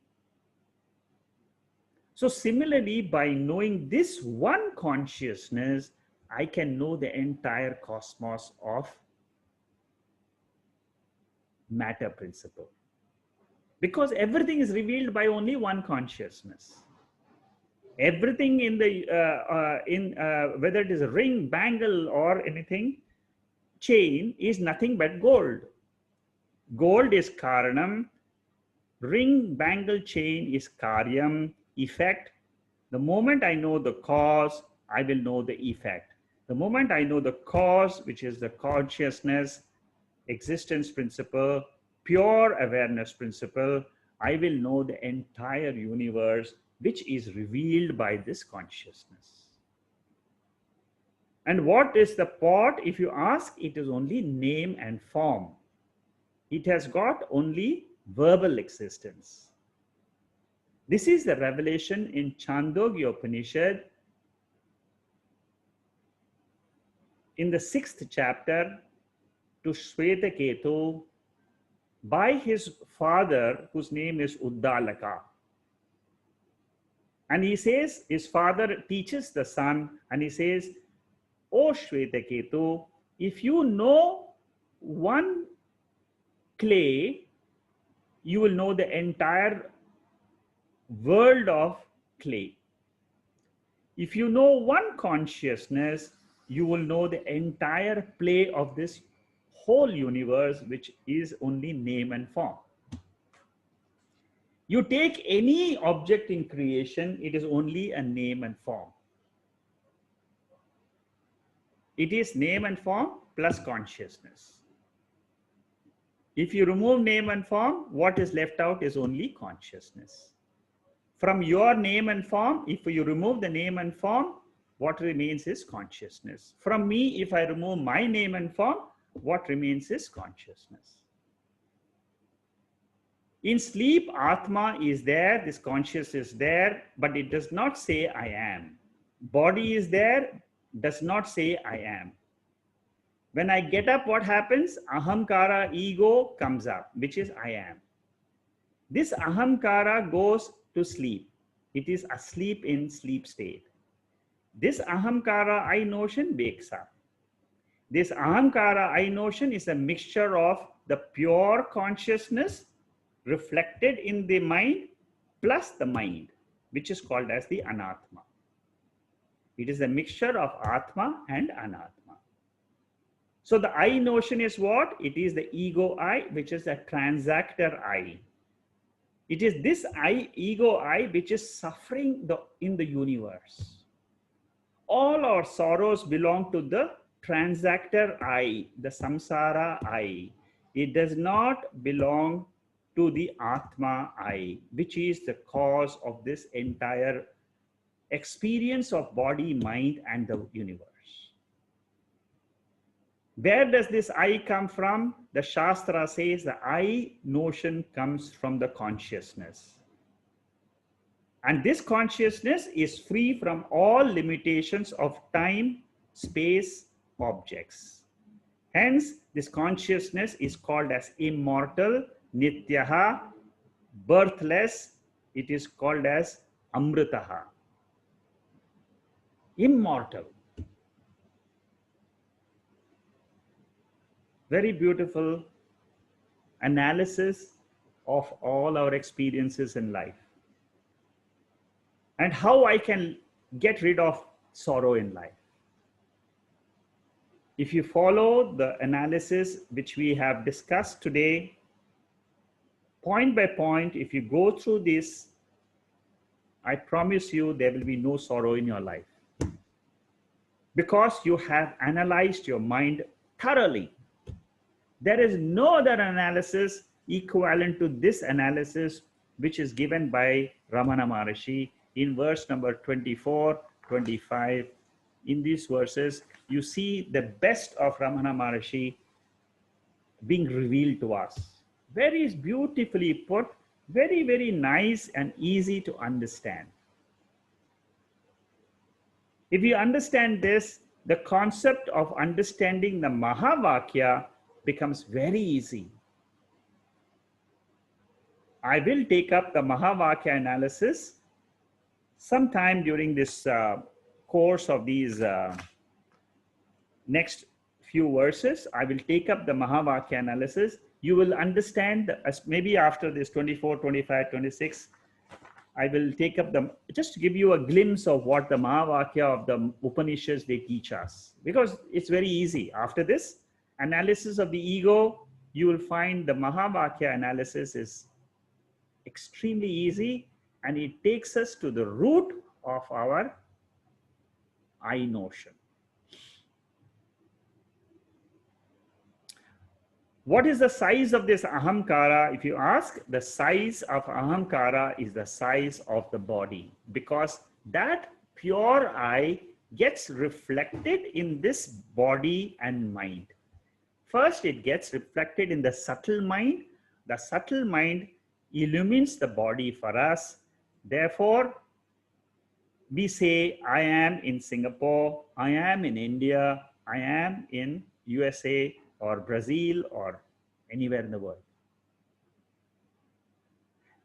So similarly, by knowing this one consciousness, I can know the entire cosmos of matter principle. Because everything is revealed by only one consciousness. Everything in the whether it is a ring, bangle, or anything, chain is nothing but gold. Gold is karanam, ring, bangle, chain is karyam, effect. The moment I know the cause, I will know the effect. The moment I know the cause, which is the consciousness, existence principle, pure awareness principle, I will know the entire universe, which is revealed by this consciousness. And what is the pot? If you ask, it is only name and form. It has got only verbal existence. This is the revelation in Chandogya Upanishad in the 6th chapter to Shvetaketu by his father, whose name is Uddalaka. And he says, his father teaches the son, and he says, O Shvetaketu, if you know one clay, you will know the entire world of clay. If you know one consciousness, you will know the entire play of this whole universe, which is only name and form. You take any object in creation, it is only a name and form. It is name and form plus consciousness. If you remove name and form, what is left out is only consciousness. From your name and form, if you remove the name and form, what remains is consciousness. From me, if I remove my name and form, what remains is consciousness. In sleep, Atma is there, this consciousness is there, but it does not say I am. Body is there, does not say I am. When I get up, what happens? Ahamkara, ego comes up, which is I am. This ahamkara goes to sleep. It is asleep in sleep state. This ahamkara, I notion wakes up. This ahamkara, I notion is a mixture of the pure consciousness reflected in the mind plus the mind, which is called as the anatma. It is a mixture of atma and anatma. So the I notion is what? It is the ego I, which is a transactor I. It is this I, ego I, which is suffering in the universe. All our sorrows belong to the transactor I, the samsara I. It does not belong to the Atma I, which is the cause of this entire experience of body, mind, and the universe. Where does this I come from? The Shastra says the I notion comes from the consciousness. And this consciousness is free from all limitations of time, space, objects. Hence, this consciousness is called as immortal, nityaha, birthless. It is called as amritaha. Immortal. Very beautiful analysis of all our experiences in life and how I can get rid of sorrow in life. If you follow the analysis which we have discussed today, point by point, if you go through this, I promise you there will be no sorrow in your life because you have analyzed your mind thoroughly. There is no other analysis equivalent to this analysis which is given by Ramana Maharishi in verse number 24, 25. In these verses, you see the best of Ramana Maharishi being revealed to us. Very beautifully put, very, very nice and easy to understand. If you understand this, the concept of understanding the Mahavakya becomes very easy. I will take up the Mahavakya analysis sometime during this course of these next few verses. I will take up the Mahavakya analysis. You will understand, maybe after this 24, 25, 26, I will take up just to give you a glimpse of what the Mahavakya of the Upanishads they teach us. Because it's very easy. After this analysis of the ego, you will find the Mahavakya analysis is extremely easy and it takes us to the root of our I notion. What is the size of this ahamkara? If you ask, the size of ahamkara is the size of the body, because that pure I gets reflected in this body and mind. First, it gets reflected in the subtle mind. The subtle mind illumines the body for us. Therefore, we say, I am in Singapore, I am in India, I am in USA or Brazil or anywhere in the world.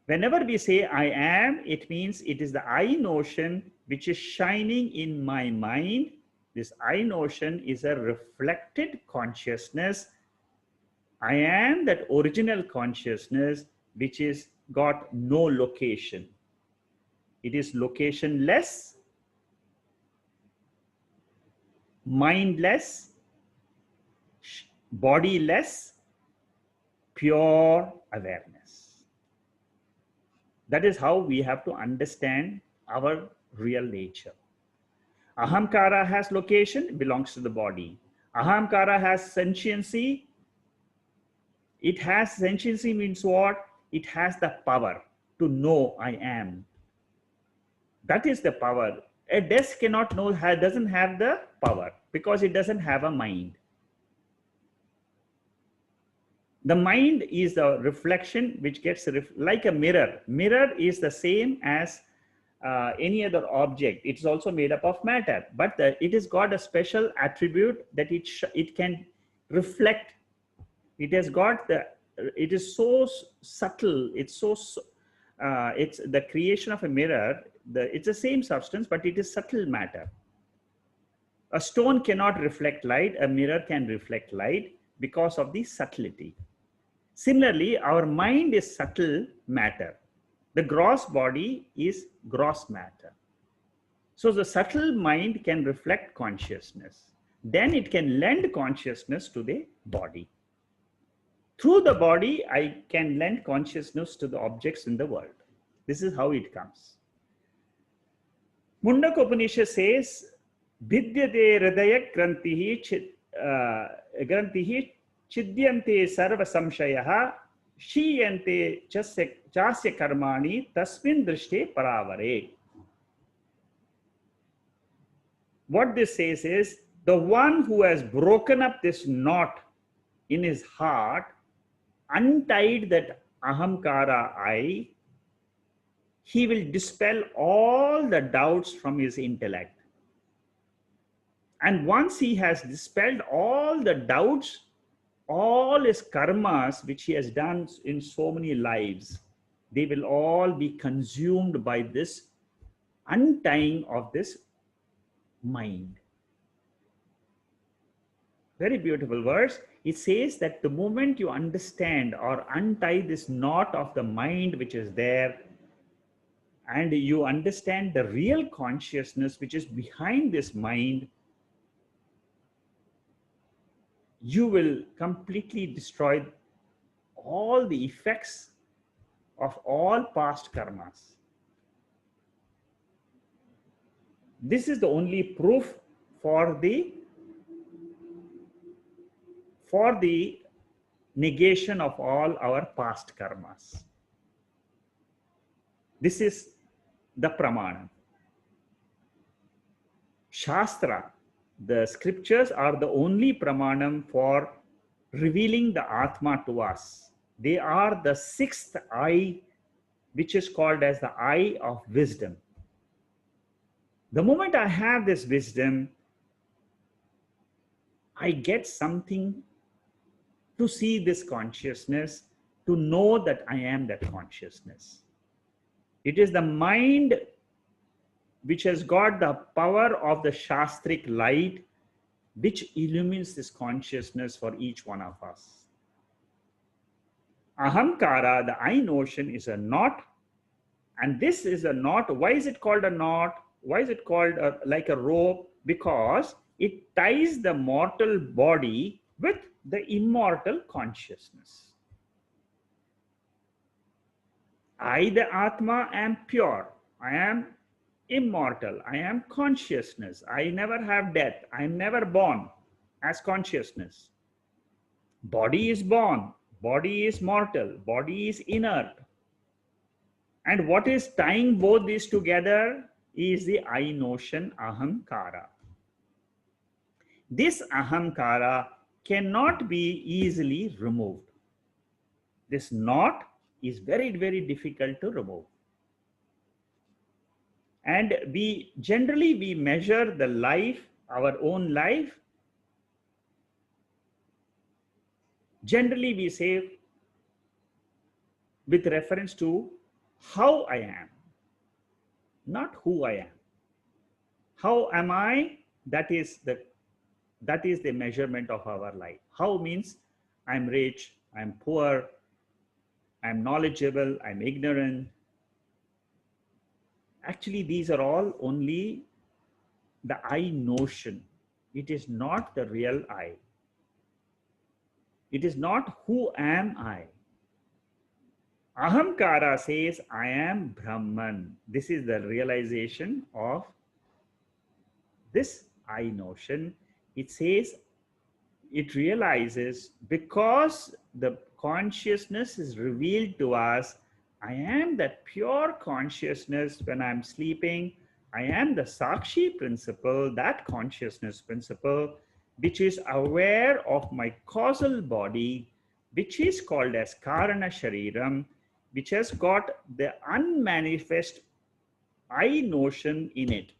Whenever we say I am, it means it is the I notion which is shining in my mind. This I notion is a reflected consciousness. I am that original consciousness which is got no location. It is locationless, mindless, bodiless, pure awareness. That is how we have to understand our real nature. Ahamkara has location, belongs to the body. Ahamkara has sentiency. It has sentiency means what? It has the power to know I am. That is the power. A desk cannot know, doesn't have the power because it doesn't have a mind. The mind is the reflection which gets like a mirror. Mirror is the same as any other object. It's also made up of matter, but it has got a special attribute that it can reflect. It has got it is so subtle. It's the creation of a mirror. It's the same substance, but it is subtle matter. A stone cannot reflect light. A mirror can reflect light because of the subtlety. Similarly, our mind is subtle matter. The gross body is gross matter. So the subtle mind can reflect consciousness. Then it can lend consciousness to the body. Through the body, I can lend consciousness to the objects in the world. This is how it comes. Mundaka Upanishad says, Vidyate hridaya grantihi chidyante sarva samshayaha shiyante chasya karmani tasmin drishte paravare. What this says is, the one who has broken up this knot in his heart, untied that ahamkara I, he will dispel all the doubts from his intellect. And once he has dispelled all the doubts, all his karmas which he has done in so many lives, they will all be consumed by this untying of this mind. Very beautiful verse. It says that the moment you understand or untie this knot of the mind which is there, and you understand the real consciousness which is behind this mind, you will completely destroy all the effects of all past karmas. This is the only proof for the negation of all our past karmas. This is the pramana. Shastra, the scriptures are the only pramanam for revealing the Atma to us. They are the sixth eye, which is called as the eye of wisdom. The moment I have this wisdom, I get something to see this consciousness, to know that I am that consciousness. It is the mind which has got the power of the Shastric light, which illumines this consciousness for each one of us. Ahamkara, the I notion, is a knot, and this is a knot. Why is it called a knot? Why is it called like a rope? Because it ties the mortal body with the immortal consciousness. I, the Atma, am pure. I am immortal. I am consciousness. I never have death. I am never born as consciousness. Body is born. Body is mortal. Body is inert. And what is tying both these together is the I notion, ahamkara. This ahamkara cannot be easily removed. This knot is very, very difficult to remove. And we generally measure the life, our own life. Generally we say with reference to how I am, not who I am. How am I? That is the measurement of our life. How means I'm rich, I'm poor, I'm knowledgeable, I'm ignorant. Actually, these are all only the I notion. It is not the real I. It is not who am I. Ahamkara says, I am Brahman. This is the realization of this I notion. It says, it realizes because the consciousness is revealed to us, I am that pure consciousness when I'm sleeping. I am the Sakshi principle, that consciousness principle, which is aware of my causal body, which is called as Karana Shariram, which has got the unmanifest I notion in it.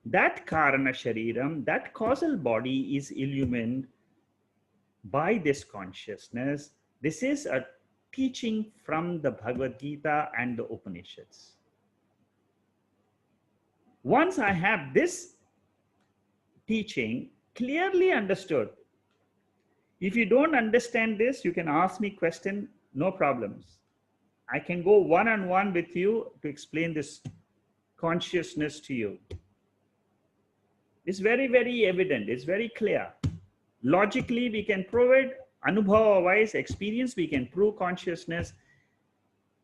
That Karana Shariram, that causal body is illumined by this consciousness. This is a teaching from the Bhagavad Gita and the Upanishads. Once I have this teaching clearly understood, if you don't understand this, you can ask me question, no problems. I can go one-on-one with you to explain this consciousness to you. It's very, very evident. It's very clear. Logically, we can prove it. Anubhava-wise experience, we can prove consciousness.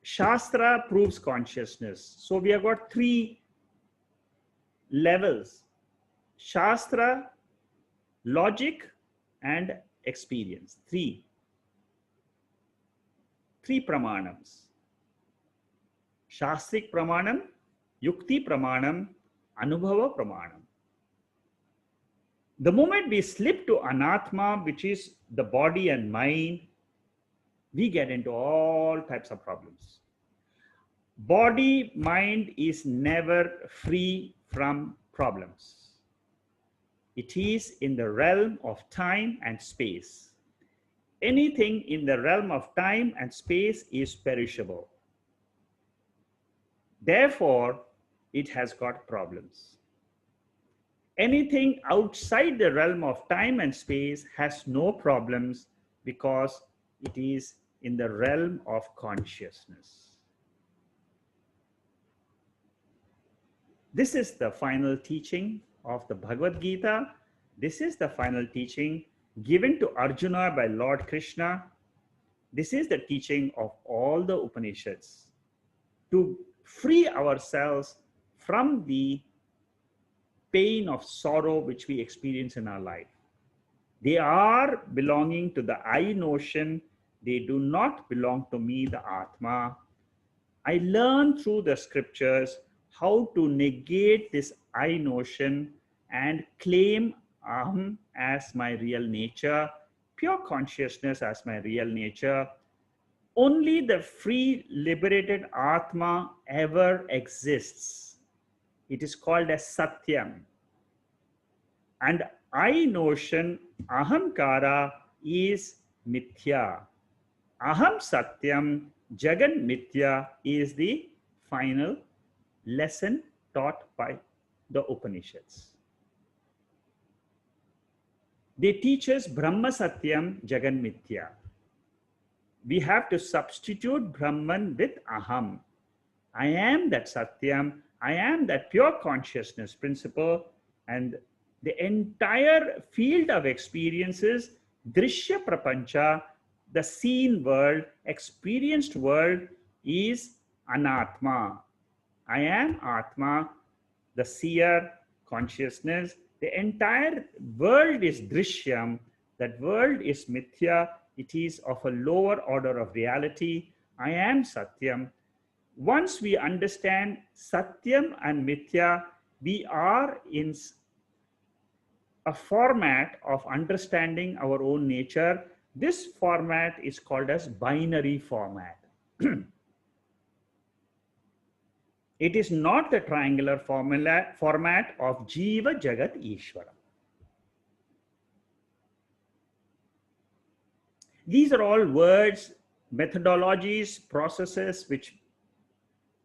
Shastra proves consciousness. So we have got three levels: Shastra, logic, and experience. Three pramanams. Shastrik pramanam, yukti pramanam, anubhava pramanam. The moment we slip to anatma, which is the body and mind, we get into all types of problems. Body, mind is never free from problems. It is in the realm of time and space. Anything in the realm of time and space is perishable. Therefore, it has got problems. Anything outside the realm of time and space has no problems because it is in the realm of consciousness. This is the final teaching of the Bhagavad Gita. This is the final teaching given to Arjuna by Lord Krishna. This is the teaching of all the Upanishads to free ourselves from the pain of sorrow which we experience in our life. They are belonging to the I notion. They do not belong to me, the Atma. I learned through the scriptures how to negate this I notion and claim Aham as my real nature, pure consciousness as my real nature. Only the free, liberated Atma ever exists. It is called as Satyam. And I notion, Ahamkara, is Mithya. Aham Satyam, Jagan Mithya is the final lesson taught by the Upanishads. They teach us Brahma Satyam, Jagan Mithya. We have to substitute Brahman with Aham. I am that Satyam. I am that pure consciousness principle, and the entire field of experiences, Drishya Prapancha, The seen world, experienced world is anatma. I am Atma, the seer, consciousness. The entire world is drishyam. That world is mithya. It is of a lower order of reality. I am Satyam. Once we understand Satyam and Mithya, we are in a format of understanding our own nature. This format is called as binary format. It is not the triangular format of Jiva Jagat Ishvara. These are all words, methodologies, processes which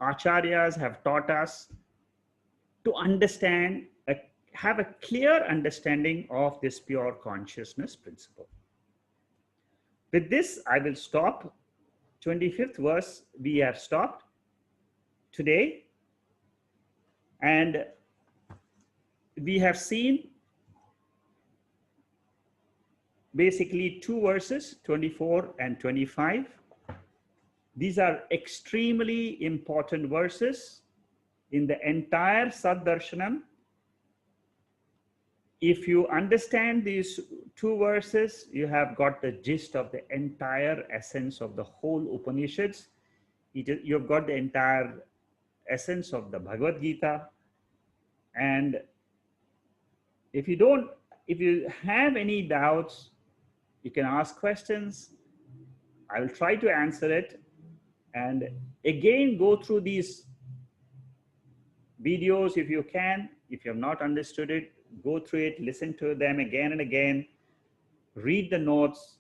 acharyas have taught us to understand, have a clear understanding of this pure consciousness principle. With this, I will stop. 25th verse, we have stopped today. And we have seen basically two verses, 24 and 25. These are extremely important verses in the entire Saddarshanam. If you understand these two verses, you have got the gist of the entire essence of the whole Upanishads. You've got the entire essence of the Bhagavad Gita. And if you have any doubts, you can ask questions. I will try to answer it. And again, go through these videos if you can. If you have not understood it, go through it, listen to them again and again, read the notes,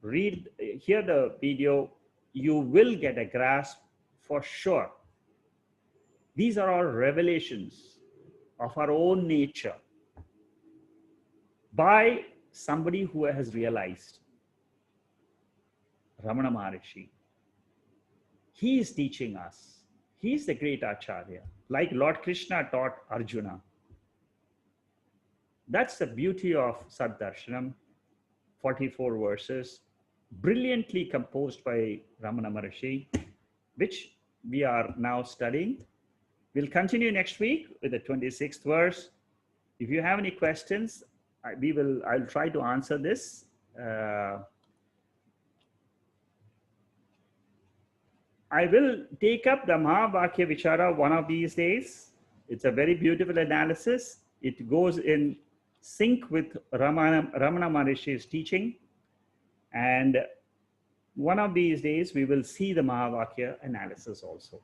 hear the video. You will get a grasp for sure. These are all revelations of our own nature by somebody who has realized. Ramana Maharishi. He is teaching us. He is the great Acharya, like Lord Krishna taught Arjuna. That's the beauty of Saddarshanam, 44 verses, brilliantly composed by Ramana Maharishi, which we are now studying. We'll continue next week with the 26th verse. If you have any questions, I'll try to answer this. I will take up the Mahavakya Vichara one of these days. It's a very beautiful analysis. It goes in sync with Ramana Maharishi's teaching. And one of these days, we will see the Mahavakya analysis also.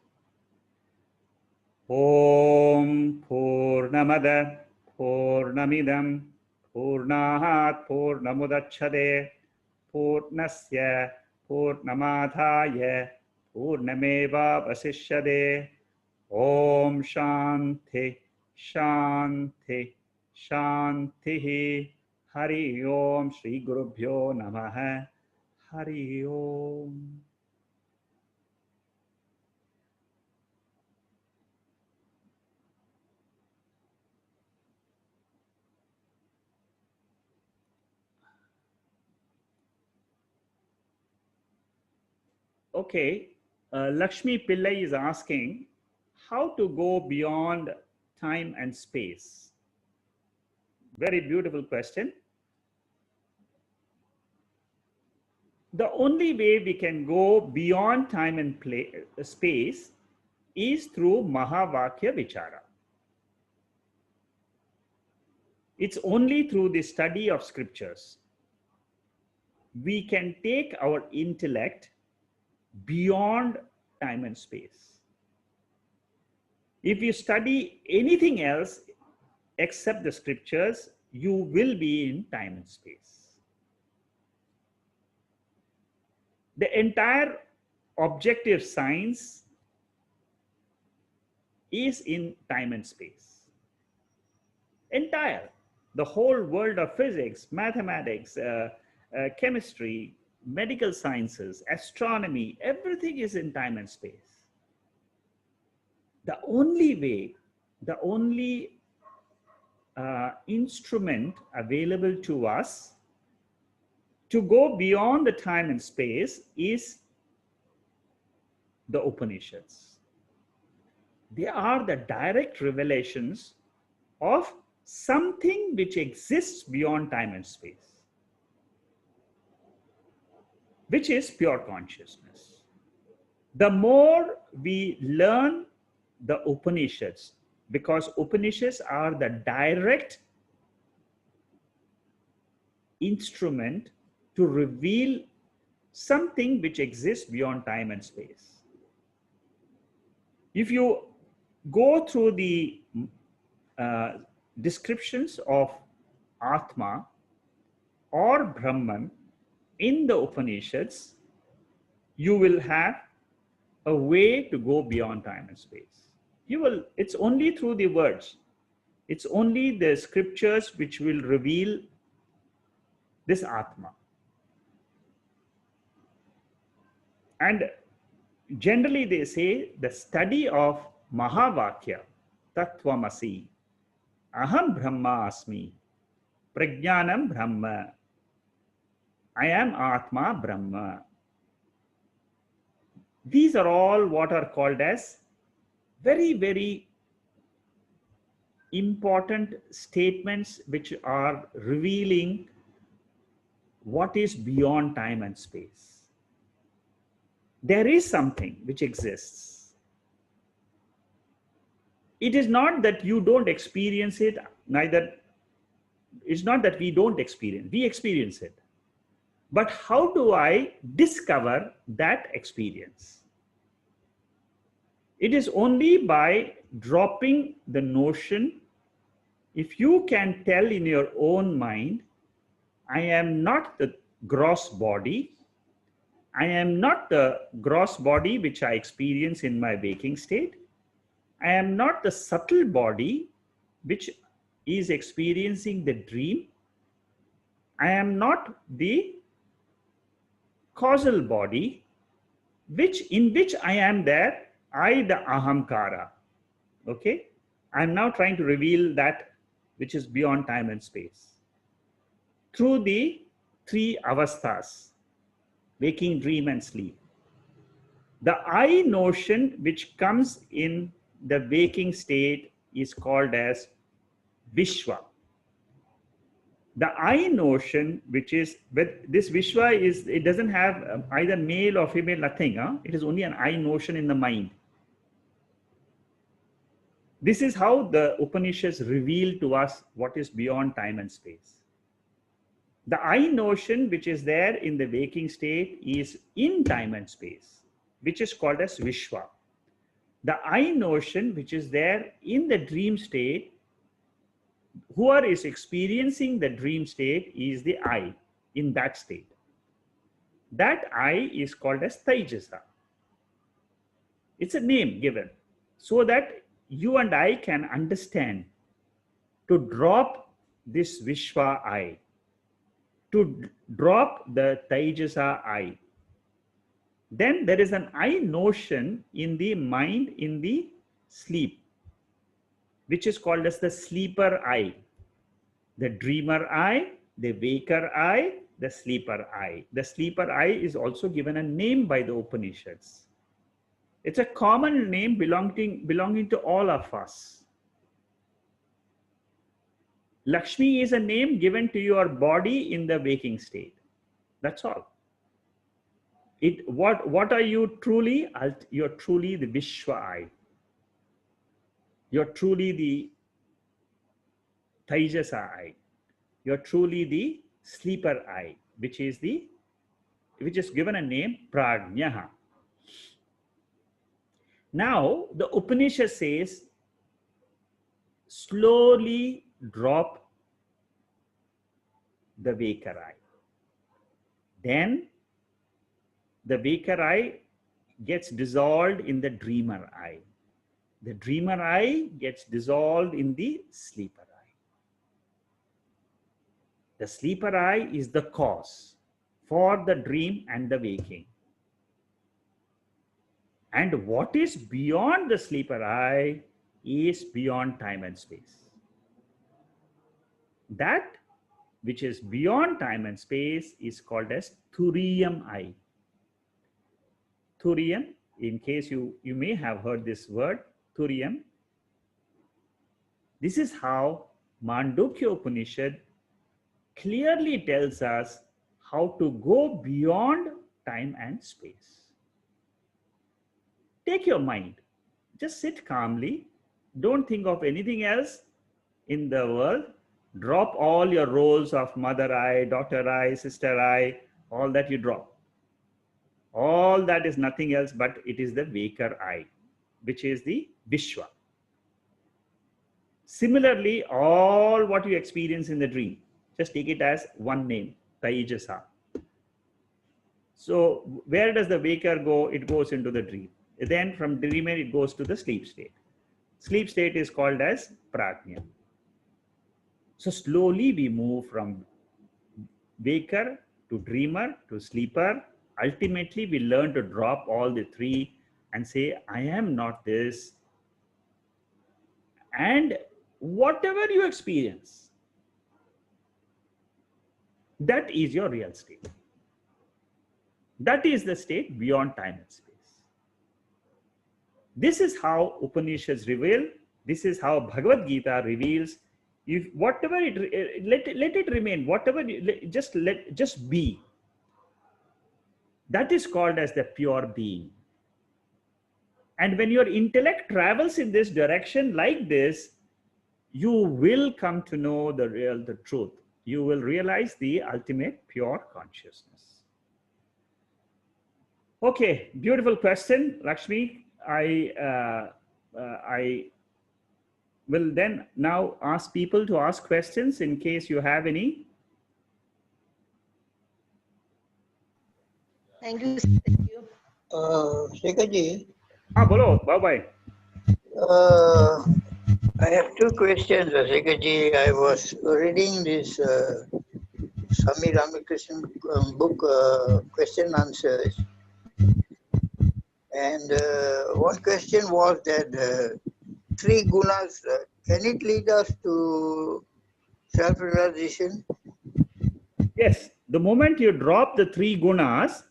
Om Purnamada Purnamidam Purnahat Purnamudachade Purnasya Purnamadhaya Purnameva Vasishyade. Om Shanti Shanti Shanti. Hari Om Shri Gurubhyo Namaha. Hari Om. Okay, Lakshmi Pillai is asking how to go beyond time and space. Very beautiful question. The only way we can go beyond time and space is through Mahavakya Vichara. It's only through the study of scriptures we can take our intellect beyond time and space. If you study anything else except the scriptures, you will be in time and space. The entire objective science is in time and space. Entire, the whole world of physics, mathematics, chemistry, medical sciences, astronomy, everything is in time and space. The only way, the only instrument available to us to go beyond the time and space is the Upanishads. They are the direct revelations of something which exists beyond time and space, which is pure consciousness. The more we learn the Upanishads, because Upanishads are the direct instrument to reveal something which exists beyond time and space. If you go through the descriptions of Atma or Brahman in the Upanishads, you will have a way to go beyond time and space. It's only through the words. It's only the scriptures which will reveal this Atma. And generally they say the study of Mahavakya, Tattvamasi, Aham Brahma Asmi, Prajnanam Brahma, I am Atma Brahma. These are all what are called as very, very important statements which are revealing what is beyond time and space. There is something which exists. It is not that you don't experience it, it's not that we don't experience, we experience it. But how do I discover that experience? It is only by dropping the notion. If you can tell in your own mind, I am not the gross body, I am not the gross body which I experience in my waking state, I am not the subtle body which is experiencing the dream, I am not the causal body in which I am there, I the ahamkara. Okay, I'm now trying to reveal that which is beyond time and space through the three avasthas: waking, dream, and sleep. The I notion which comes in the waking state is called as Vishwa. The I notion, which is, but this Vishwa is, it doesn't have either male or female, nothing. It is only an I notion in the mind. This is how the Upanishads reveal to us what is beyond time and space. The I notion which is there in the waking state is in time and space, which is called as Vishwa. The I notion which is there in the dream state, whoever is experiencing the dream state is the I in that state. That I is called as Taijasa. It's a name given so that you and I can understand to drop this Vishwa I, to drop the Taijasa I. Then there is an I notion in the mind in the sleep, which is called as the sleeper I, the dreamer I, the waker I, the sleeper I. The sleeper I is also given a name by the Upanishads. It's a common name belonging to all of us. Lakshmi is a name given to your body in the waking state. That's all. What are you truly? You're truly the Vishwa I. You're truly the Taijasa I. You're truly the sleeper I, which is given a name Prajnaha. Now the Upanishad says, slowly drop the waker I. Then the waker I gets dissolved in the dreamer I. The dreamer I gets dissolved in the sleeper I. The sleeper I is the cause for the dream and the waking. And what is beyond the sleeper I is beyond time and space. That which is beyond time and space, is called as Thuriyam I. Thuriyam, in case you may have heard this word, Thuriyam. This is how Mandukya Upanishad clearly tells us how to go beyond time and space. Take your mind, just sit calmly, don't think of anything else in the world. Drop all your roles of mother I, daughter I, sister I, all that you drop. All that is nothing else but it is the waker I, which is the Vishwa. Similarly, all what you experience in the dream, just take it as one name, Taijasa. So where does the waker go? It goes into the dream. Then from dreamer, it goes to the sleep state. Sleep state is called as Prajna. So slowly we move from waker to dreamer to sleeper. Ultimately, we learn to drop all the three and say, I am not this. And whatever you experience, that is your real state. That is the state beyond time and space. This is how Upanishads reveal. This is how Bhagavad Gita reveals. If whatever it let it remain, whatever just be. That is called as the pure being. And when your intellect travels in this direction like this, you will come to know the truth. You will realize the ultimate pure consciousness. Okay, beautiful question, Lakshmi. I will then now ask people to ask questions in case you have any. Thank you. Thank you. Shekharji, Bolo, bye-bye. I have two questions, Shekharji. I was reading this Swami Ramakrishna book, question answers. And one question was that three gunas, can it lead us to self-realization? Yes, the moment you drop the three gunas,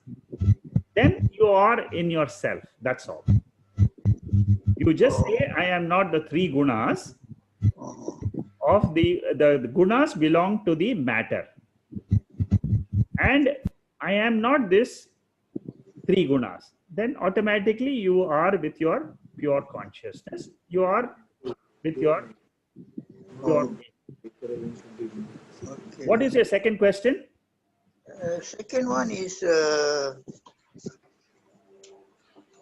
then you are in yourself. That's all. You just say, I am not the three gunas. Of the gunas belong to the matter. And I am not this three gunas. Then automatically you are with your pure consciousness. You are with your pure being. Okay. What is your second question? Second one is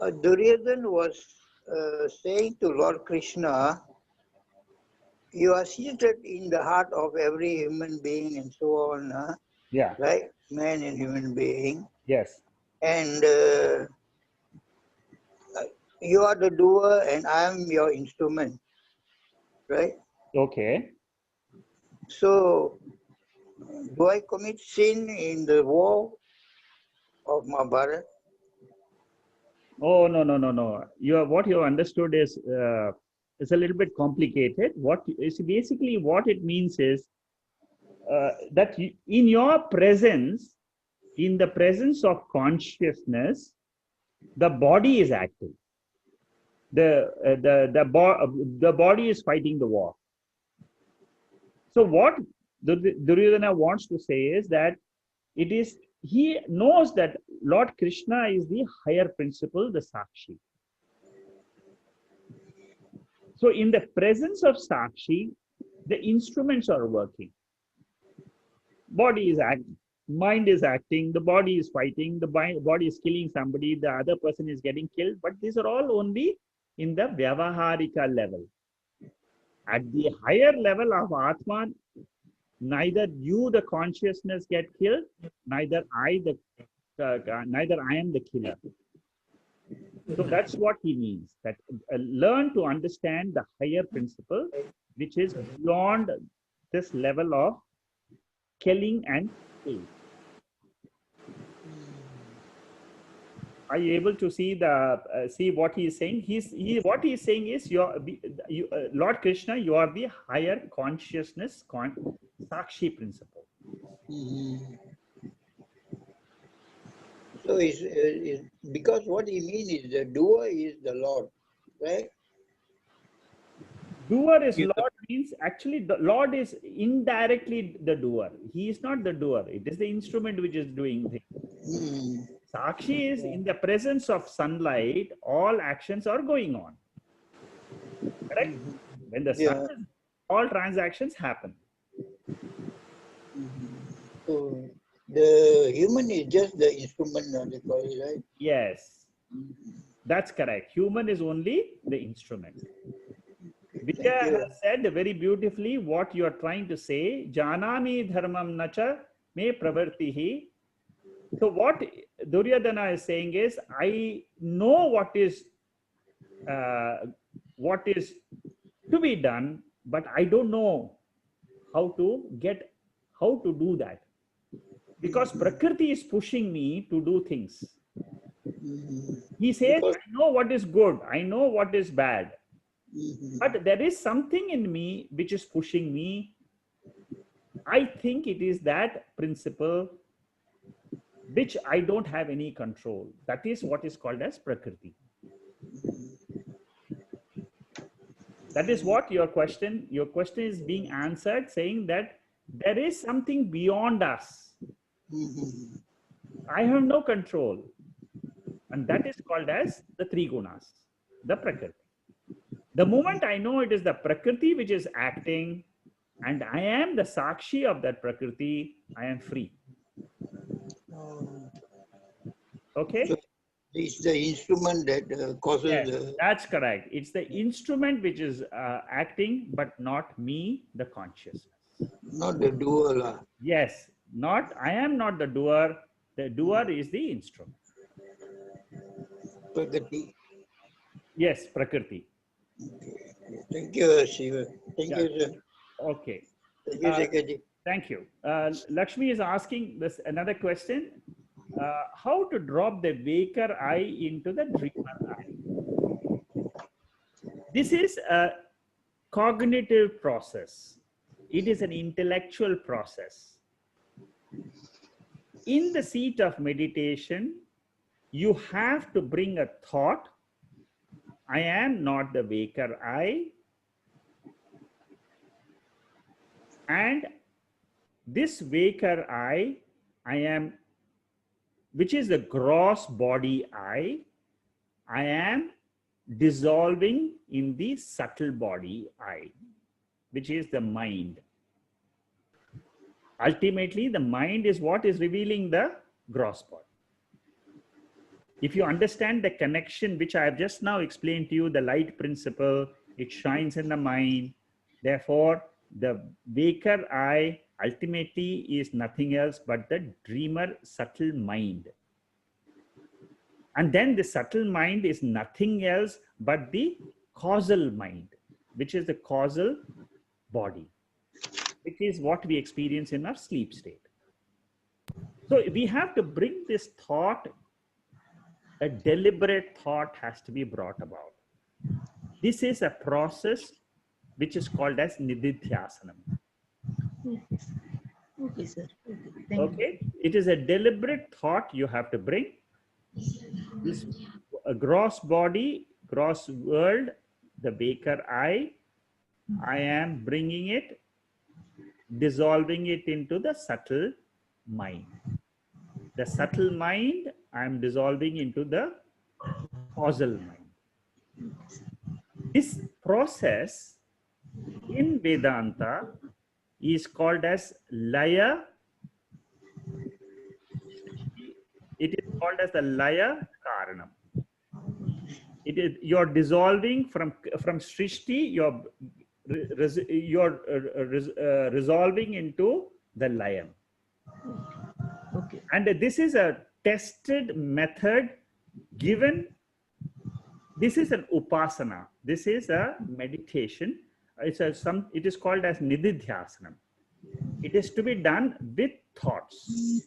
Duryodhana was saying to Lord Krishna, you are seated in the heart of every human being and so on, Yeah. right? Man and human being. Yes. And you are the doer and I am your instrument, right? Okay. So, do I commit sin in the war of Mahabharata? Oh, no. What you understood is a little bit complicated. What is basically what it means is that in your presence, in the presence of consciousness, the body is active. The body is fighting the war. So what Duryodhana wants to say is that he knows that Lord Krishna is the higher principle, the Sakshi. So in the presence of Sakshi, the instruments are working. Body is acting, mind is acting, the body is fighting, the body is killing somebody, the other person is getting killed, but these are all only in the Vyavaharika level. At the higher level of Atman, neither you, the consciousness, get killed, neither I am the killer. So that's what he means, that learn to understand the higher principle, which is beyond this level of killing and killing. Are you able to see see what he is saying? What he is saying is, Lord Krishna, you are the higher consciousness, Sakshi principle. Mhm. So because what he means is the doer is the Lord, right? Doer is You- Lord means actually the Lord is indirectly the doer. He is not the doer. It is the instrument which is doing things. Mhm. Sakshi is in the presence of sunlight, all actions are going on. Correct? Mhm. When the sun Yeah. is, all transactions happen. Mhm. So the human is just the instrument, they call it, right? Yes, that's correct. Human is only the instrument. Okay, thank Vijaya you. has said very beautifully what you are trying to say. Janami dharmam nacha me pravartihi. So what Duryodhana is saying is, I know uh, what is to be done, but I don't know how to get how to do that because Prakriti is pushing me to do things. Mhm. He says, Because I know what is good, I know what is bad, mhm. but there is something in me which is pushing me. I think it is that principle which I don't have any control. That is what is called as Prakriti. That is what your question is being answered, saying that there is something beyond us. Mhm. I have no control. And that is called as the three gunas, the Prakriti. The moment I know it is the Prakriti which is acting, and I am the Sakshi of that Prakriti, I am free. Oh, so Okay? it's the instrument that causes Yes, the, that's correct. It's the instrument which is acting, but not me, the consciousness. not the doer, lah. Yes, not, I am not the doer. The doer is the instrument. Prakriti. Yes, Prakriti. Okay. Thank you, Shiva. Thank Yeah. you, sir. Okay. Thank you, Uh, Sekhaji. thank you. Lakshmi is asking this another question. How to drop the waker I into the dreamer I? This is a cognitive process. It is an intellectual process. In the seat of meditation, you have to bring a thought. I am not the waker I, and this waker I am, which is the gross body I am dissolving in the subtle body I, which is the mind. Ultimately, the mind is what is revealing the gross body. If you understand the connection which I have just now explained to you, the light principle, it shines in the mind. Therefore, the waker I ultimately is nothing else but the dreamer subtle mind. And then the subtle mind is nothing else but the causal mind, which is the causal body, which is what we experience in our sleep state. So we have to bring this thought, a deliberate thought has to be brought about. This is a process which is called as nididhyasanam. Okay, sir. Okay, thank you. Okay, it is a deliberate thought you have to bring. This a gross body, gross world, the baker I am bringing it, dissolving it into the subtle mind. The subtle mind, I am dissolving into the causal mind. This process in Vedanta is called as Laya. It is called as the Laya Karanam. It is you're dissolving from Srishti, you're resolving into the Layam. Okay. And this is a tested method given. This is an upasana. This is a meditation. It is called as nididhyasanam. It is to be done with thoughts.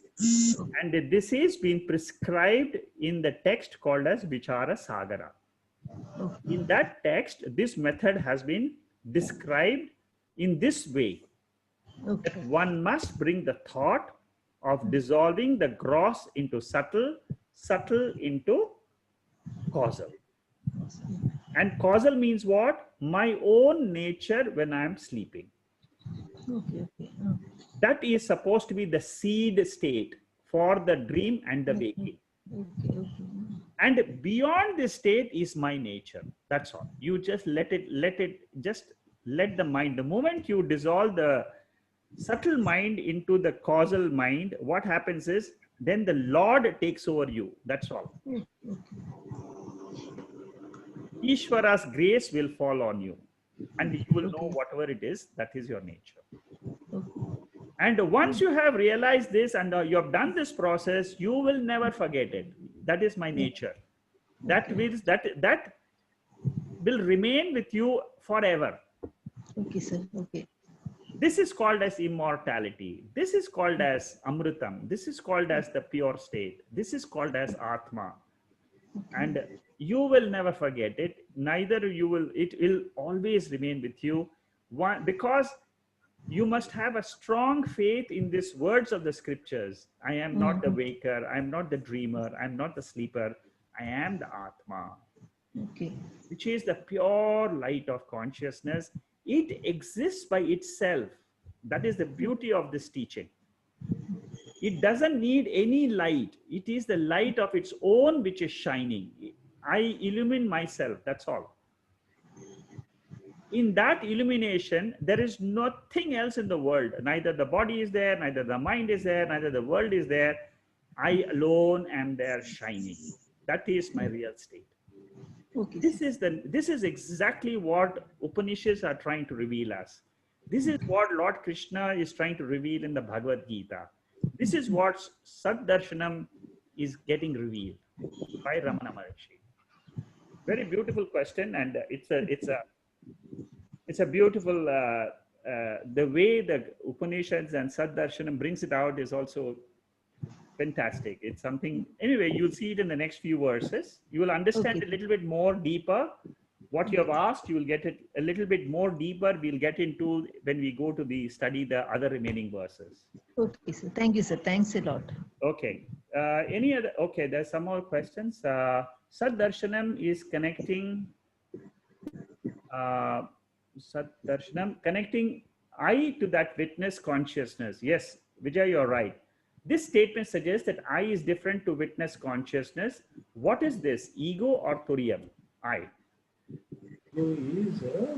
And this is being prescribed in the text called as Vichara Sagara. In that text, this method has been described in this way. Okay. that one must bring the thought of dissolving the gross into subtle, subtle into causal. And causal means what? My own nature when I am sleeping. Okay. Okay. That is supposed to be the seed state for the dream and the waking. Okay. Okay. And beyond this state is my nature. That's all. You just just let the mind. The moment you dissolve the subtle mind into the causal mind, what happens is then the Lord takes over you. That's all. Ishvara's grace will fall on you, and you will know Okay. whatever it is, that is your nature. Okay. And once you have realized this and you have done this process, you will never forget it. That is my nature. That Okay. means that will remain with you forever. Okay, sir. Okay. This is called as immortality. This is called as amritam. This is called as the pure state. This is called as atma. And you will never forget it. Neither you will, it will always remain with you. Why? Because you must have a strong faith in these words of the scriptures. I am not the waker. I am not the dreamer. I am not the sleeper. I am the atma, Okay. which is the pure light of consciousness. It exists by itself. That is the beauty of this teaching. It doesn't need any light. It is the light of its own which is shining. I illumine myself, that's all. In that illumination, there is nothing else in the world. Neither the body is there, neither the mind is there, neither the world is there. I alone am there shining. That is my real state. Okay. This is exactly what Upanishads are trying to reveal us. This is what Lord Krishna is trying to reveal in the Bhagavad Gita. This is what Saddarshanam is getting revealed by Ramana Maharshi. Very beautiful question, and it's a beautiful the way the Upanishads and Saddarshanam brings it out is also fantastic. It's something, anyway, you'll see it in the next few verses. You will understand Okay. a little bit more deeper what you have asked. You will get it a little bit more deeper. We'll get into when we go to the study the other remaining verses. Okay, sir. Thank you, sir. Thanks a lot. Okay. Any other? Okay, there's some more questions. Saddarshanam is connecting. Saddarshanam connecting I to that witness consciousness. Yes, Vijay, you're right. This statement suggests that I is different to witness consciousness. What is this? Ego or Turiyam? I.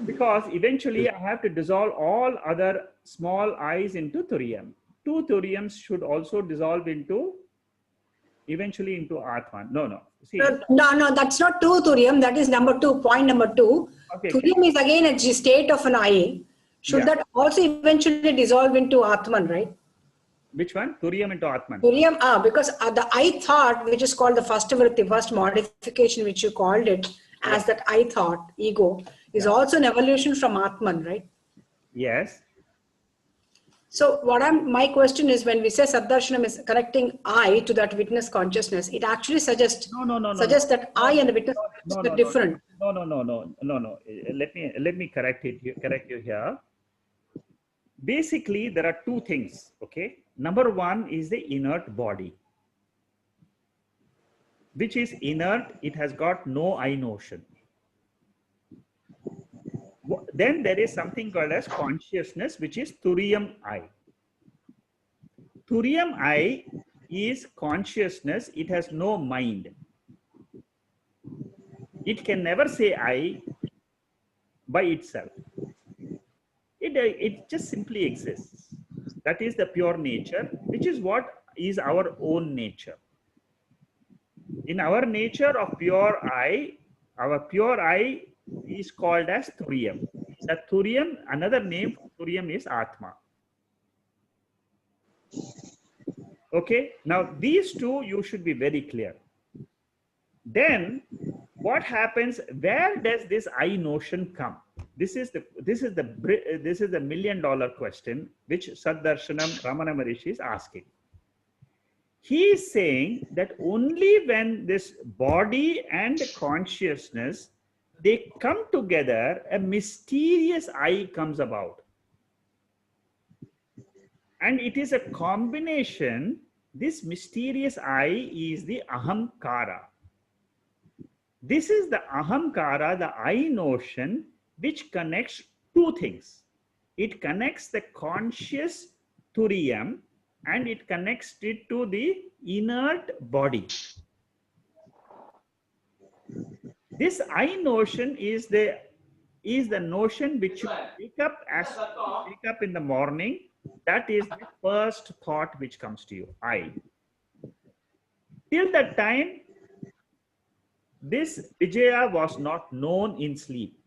Because eventually I have to dissolve all other small I's into Turiyam. Two Turiyams should also dissolve into eventually into Atman. No. See. No, that's not two thurium. That is number two, point number two. Okay. Thurium is again a state of an I. Should that also eventually dissolve into Atman, right? Which one? Turiyam into Atman. Thurium, because the I thought, which is called the first vritti, first modification, which you called it as that I thought, ego, is also an evolution from Atman, right? Yes. So my question is, when we say Saddarshanam is connecting I to that witness consciousness, it actually suggests that I and the witness are different. No. Let me correct you here. Basically, there are two things. Okay. Number one is the inert body, which is inert. It has got no I notion. Then there is something called as consciousness, which is Turiyam I. Turiyam I is consciousness. It has no mind. It can never say I by itself. It just simply exists. That is the pure nature, which is what is our own nature. In our nature of pure I, our pure I is called as Turiyam. The Turiyam, another name for Turiyam is Atma. Okay, now these two you should be very clear. Then what happens? Where does this I notion come? This is the million-dollar question which Saddarshanam Ramana Maharishi is asking. He is saying that only when this body and consciousness, they come together, a mysterious I comes about. And it is a combination. This mysterious I is the ahamkara. This is the ahamkara, the I notion, which connects two things. It connects the conscious turiyam and it connects it to the inert body. This I notion is the notion which you wake up in the morning. That is the first thought which comes to you, I. Till that time, this Vijaya was not known in sleep.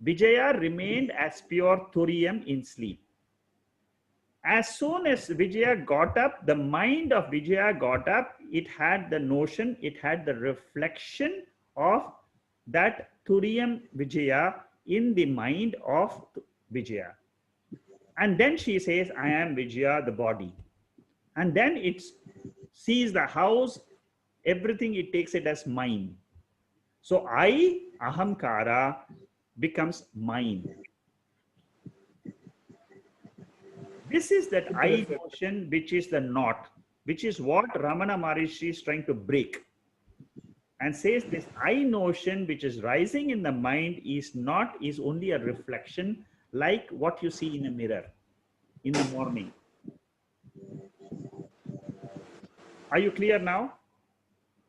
Vijaya remained as pure Turiyam in sleep. As soon as Vijaya got up, the mind of Vijaya got up, it had the notion, it had the reflection of that Turiyam Vijaya in the mind of Vijaya. And then she says, I am Vijaya, the body. And then it sees the house, everything, it takes it as mine. So I, ahamkara, becomes mine. This is that I notion which is the knot, which is what Ramana Maharishi is trying to break. And says this I notion which is rising in the mind is only a reflection like what you see in a mirror in the morning. Are you clear now?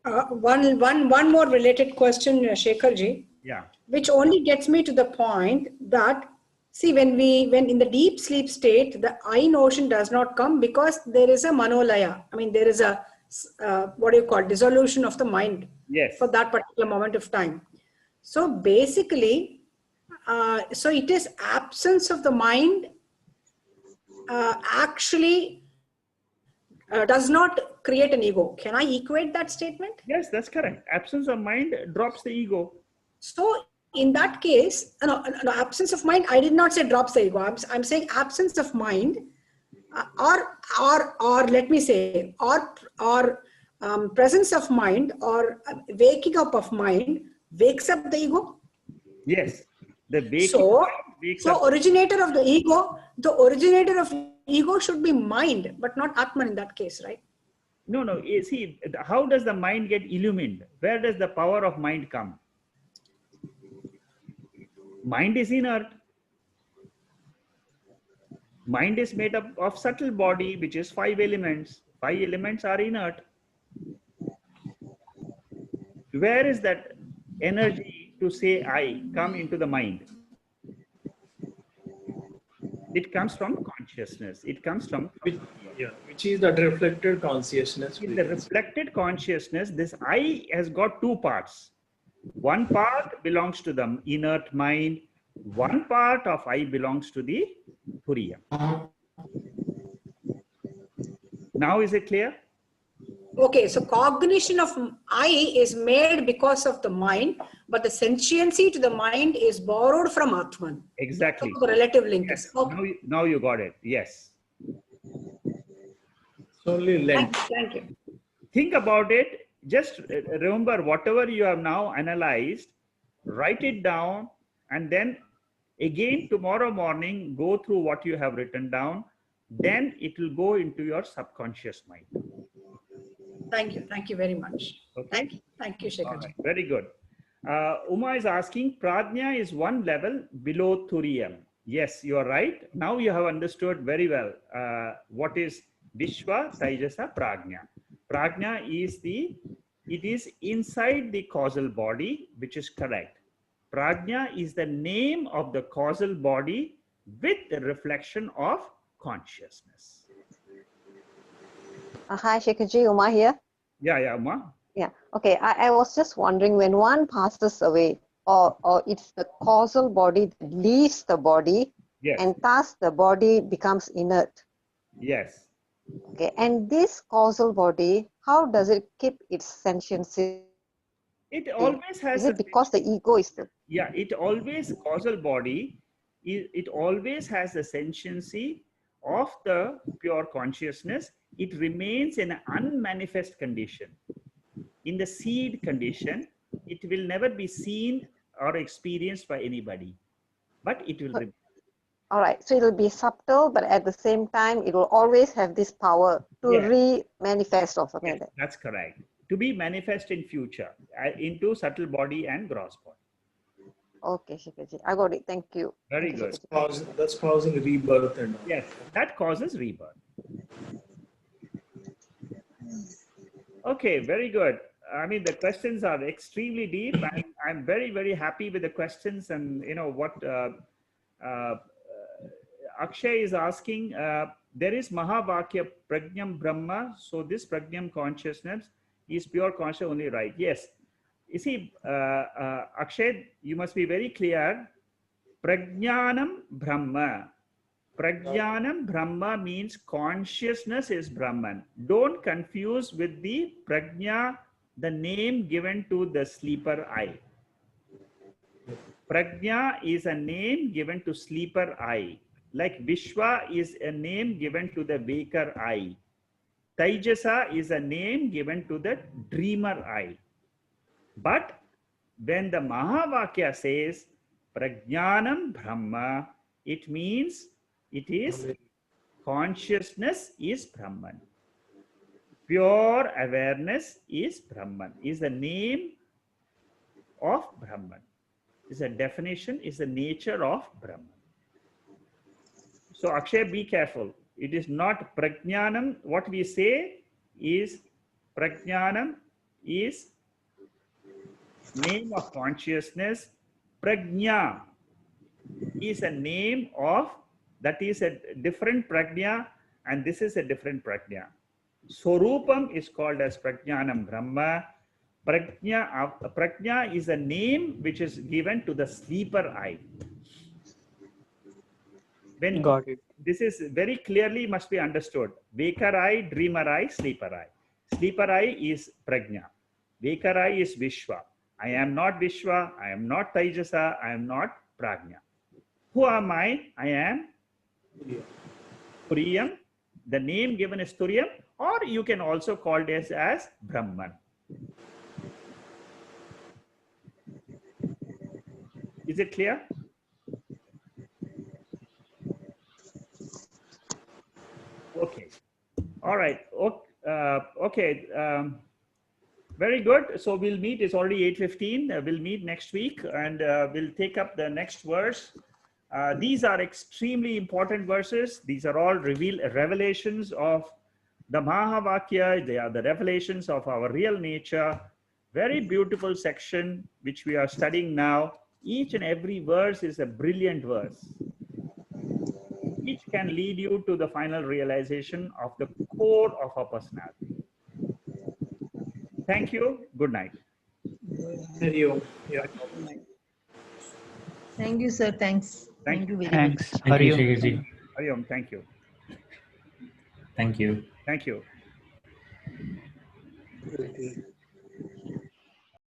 One more related question, Shekharji. Yeah. Which only gets me to the point that, see, when in the deep sleep state, the I notion does not come because there is a manolaya. I mean, there is a, what do you call, dissolution of the mind. Yes. For that particular moment of time. So basically, so it is absence of the mind actually does not create an ego. Can I equate that statement? Yes, that's correct. Absence of mind drops the ego. So in that case, no, absence of mind, I did not say drops the ego. I'm saying absence of mind, or let me say, or presence of mind, or waking up of mind wakes up the ego. Yes, the waking So, mind wakes so up. originator of the originator of ego should be mind, but not Atman in that case, right? No, no. See, how does the mind get illumined? Where does the power of mind come? Mind is inert. Mind is made up of subtle body, which is 5 elements. 5 elements are inert. Where is that energy to say I come into the mind? It comes from consciousness. It comes from which is that reflected consciousness. in the reflected consciousness. This I has got two parts. One part belongs to the inert mind. One part of I belongs to the Turiya. Now is it clear? Okay, so cognition of I is made because of the mind, but the sentiency to the mind is borrowed from Atman. Exactly. So the relative link Yes. is okay. Now you got it. Yes. It's only length. Thank you. Think about it. Just remember whatever you have now analyzed, write it down, and then again tomorrow morning go through what you have written down. Then it will go into your subconscious mind. Thank you. Thank you very much. Okay. Thank you, Shekharji. Right. Very good. Uma is asking, Prajna is one level below Turiyam. Yes, you are right. Now you have understood very well what is Vishwa, Taijasa, Prajna. Prajna is it is inside the causal body, which is correct. Prajna is the name of the causal body with the reflection of consciousness. Hi, Shekharji, Uma here. Yeah, Uma. Yeah, okay. I was just wondering, when one passes away, or it's the causal body that leaves the body, Yes. and thus the body becomes inert. Yes. Okay, and this causal body, how does it keep its sentiency? It always has. Is it because the ego is the... Yeah, it always, causal body, it always has the sentiency of the pure consciousness. It remains in an unmanifest condition. In the seed condition, it will never be seen or experienced by anybody, but it will remain. All right, so it'll be subtle, but at the same time, it will always have this power to Yes. re-manifest or something Yes, like that. that's correct. To be manifest in future into subtle body and gross body. Okay, Shikaji, I got it. Thank you. Very Thank you, good. Shikaji. That's causing rebirth and all. Yes, that causes rebirth. Okay, very good. I mean, the questions are extremely deep. I'm very, very happy with the questions and what Akshay is asking. There is Mahavakya Prajnam Brahma. So this Prajnam consciousness is pure consciousness only, right? Yes. You see, Akshay, you must be very clear. Prajnanam Brahma. Prajnanam Brahma means consciousness is Brahman. Don't confuse with the Prajna, the name given to the sleeper eye. Prajna is a name given to sleeper eye. Like Vishwa is a name given to the waker eye. Taijasa is a name given to the dreamer eye. But when the Mahavakya says Prajnanam Brahma, it means it is consciousness is Brahman. Pure awareness is Brahman, is the name of Brahman. Is a definition, is the nature of Brahman. So Akshay, be careful. It is not Prajnanam. What we say is Prajnanam is name of consciousness. Prajna is a name of, that is a different Prajna, and this is a different Prajna. Swarupam is called as Prajnanam Brahma. Prajna is a name which is given to the sleeper eye. When Got it. this is very clearly must be understood. Waker eye, dreamer eye, sleeper eye. Sleeper eye is Prajna. Waker eye is Vishwa. I am not Vishwa. I am not Taijasa. I am not Prajna. Who am I? I am Turiyam. The name given is Turiyam, or you can also call this as Brahman. Is it clear? Okay. All right. Okay. Very good. So we'll meet. It's already 8:15. We'll meet next week, and we'll take up the next verse. These are extremely important verses. These are all revelations of the Mahavakya. They are the revelations of our real nature. Very beautiful section which we are studying now. Each and every verse is a brilliant verse. Each can lead you to the final realization of the core of our personality. Thank you. Good night. Yeah. Thank you, sir. Thanks. Thank you very much. Thanks. Thank you, Hariom. Shekharji. Hariom, thank you. Thank you. Thank you. Guilty.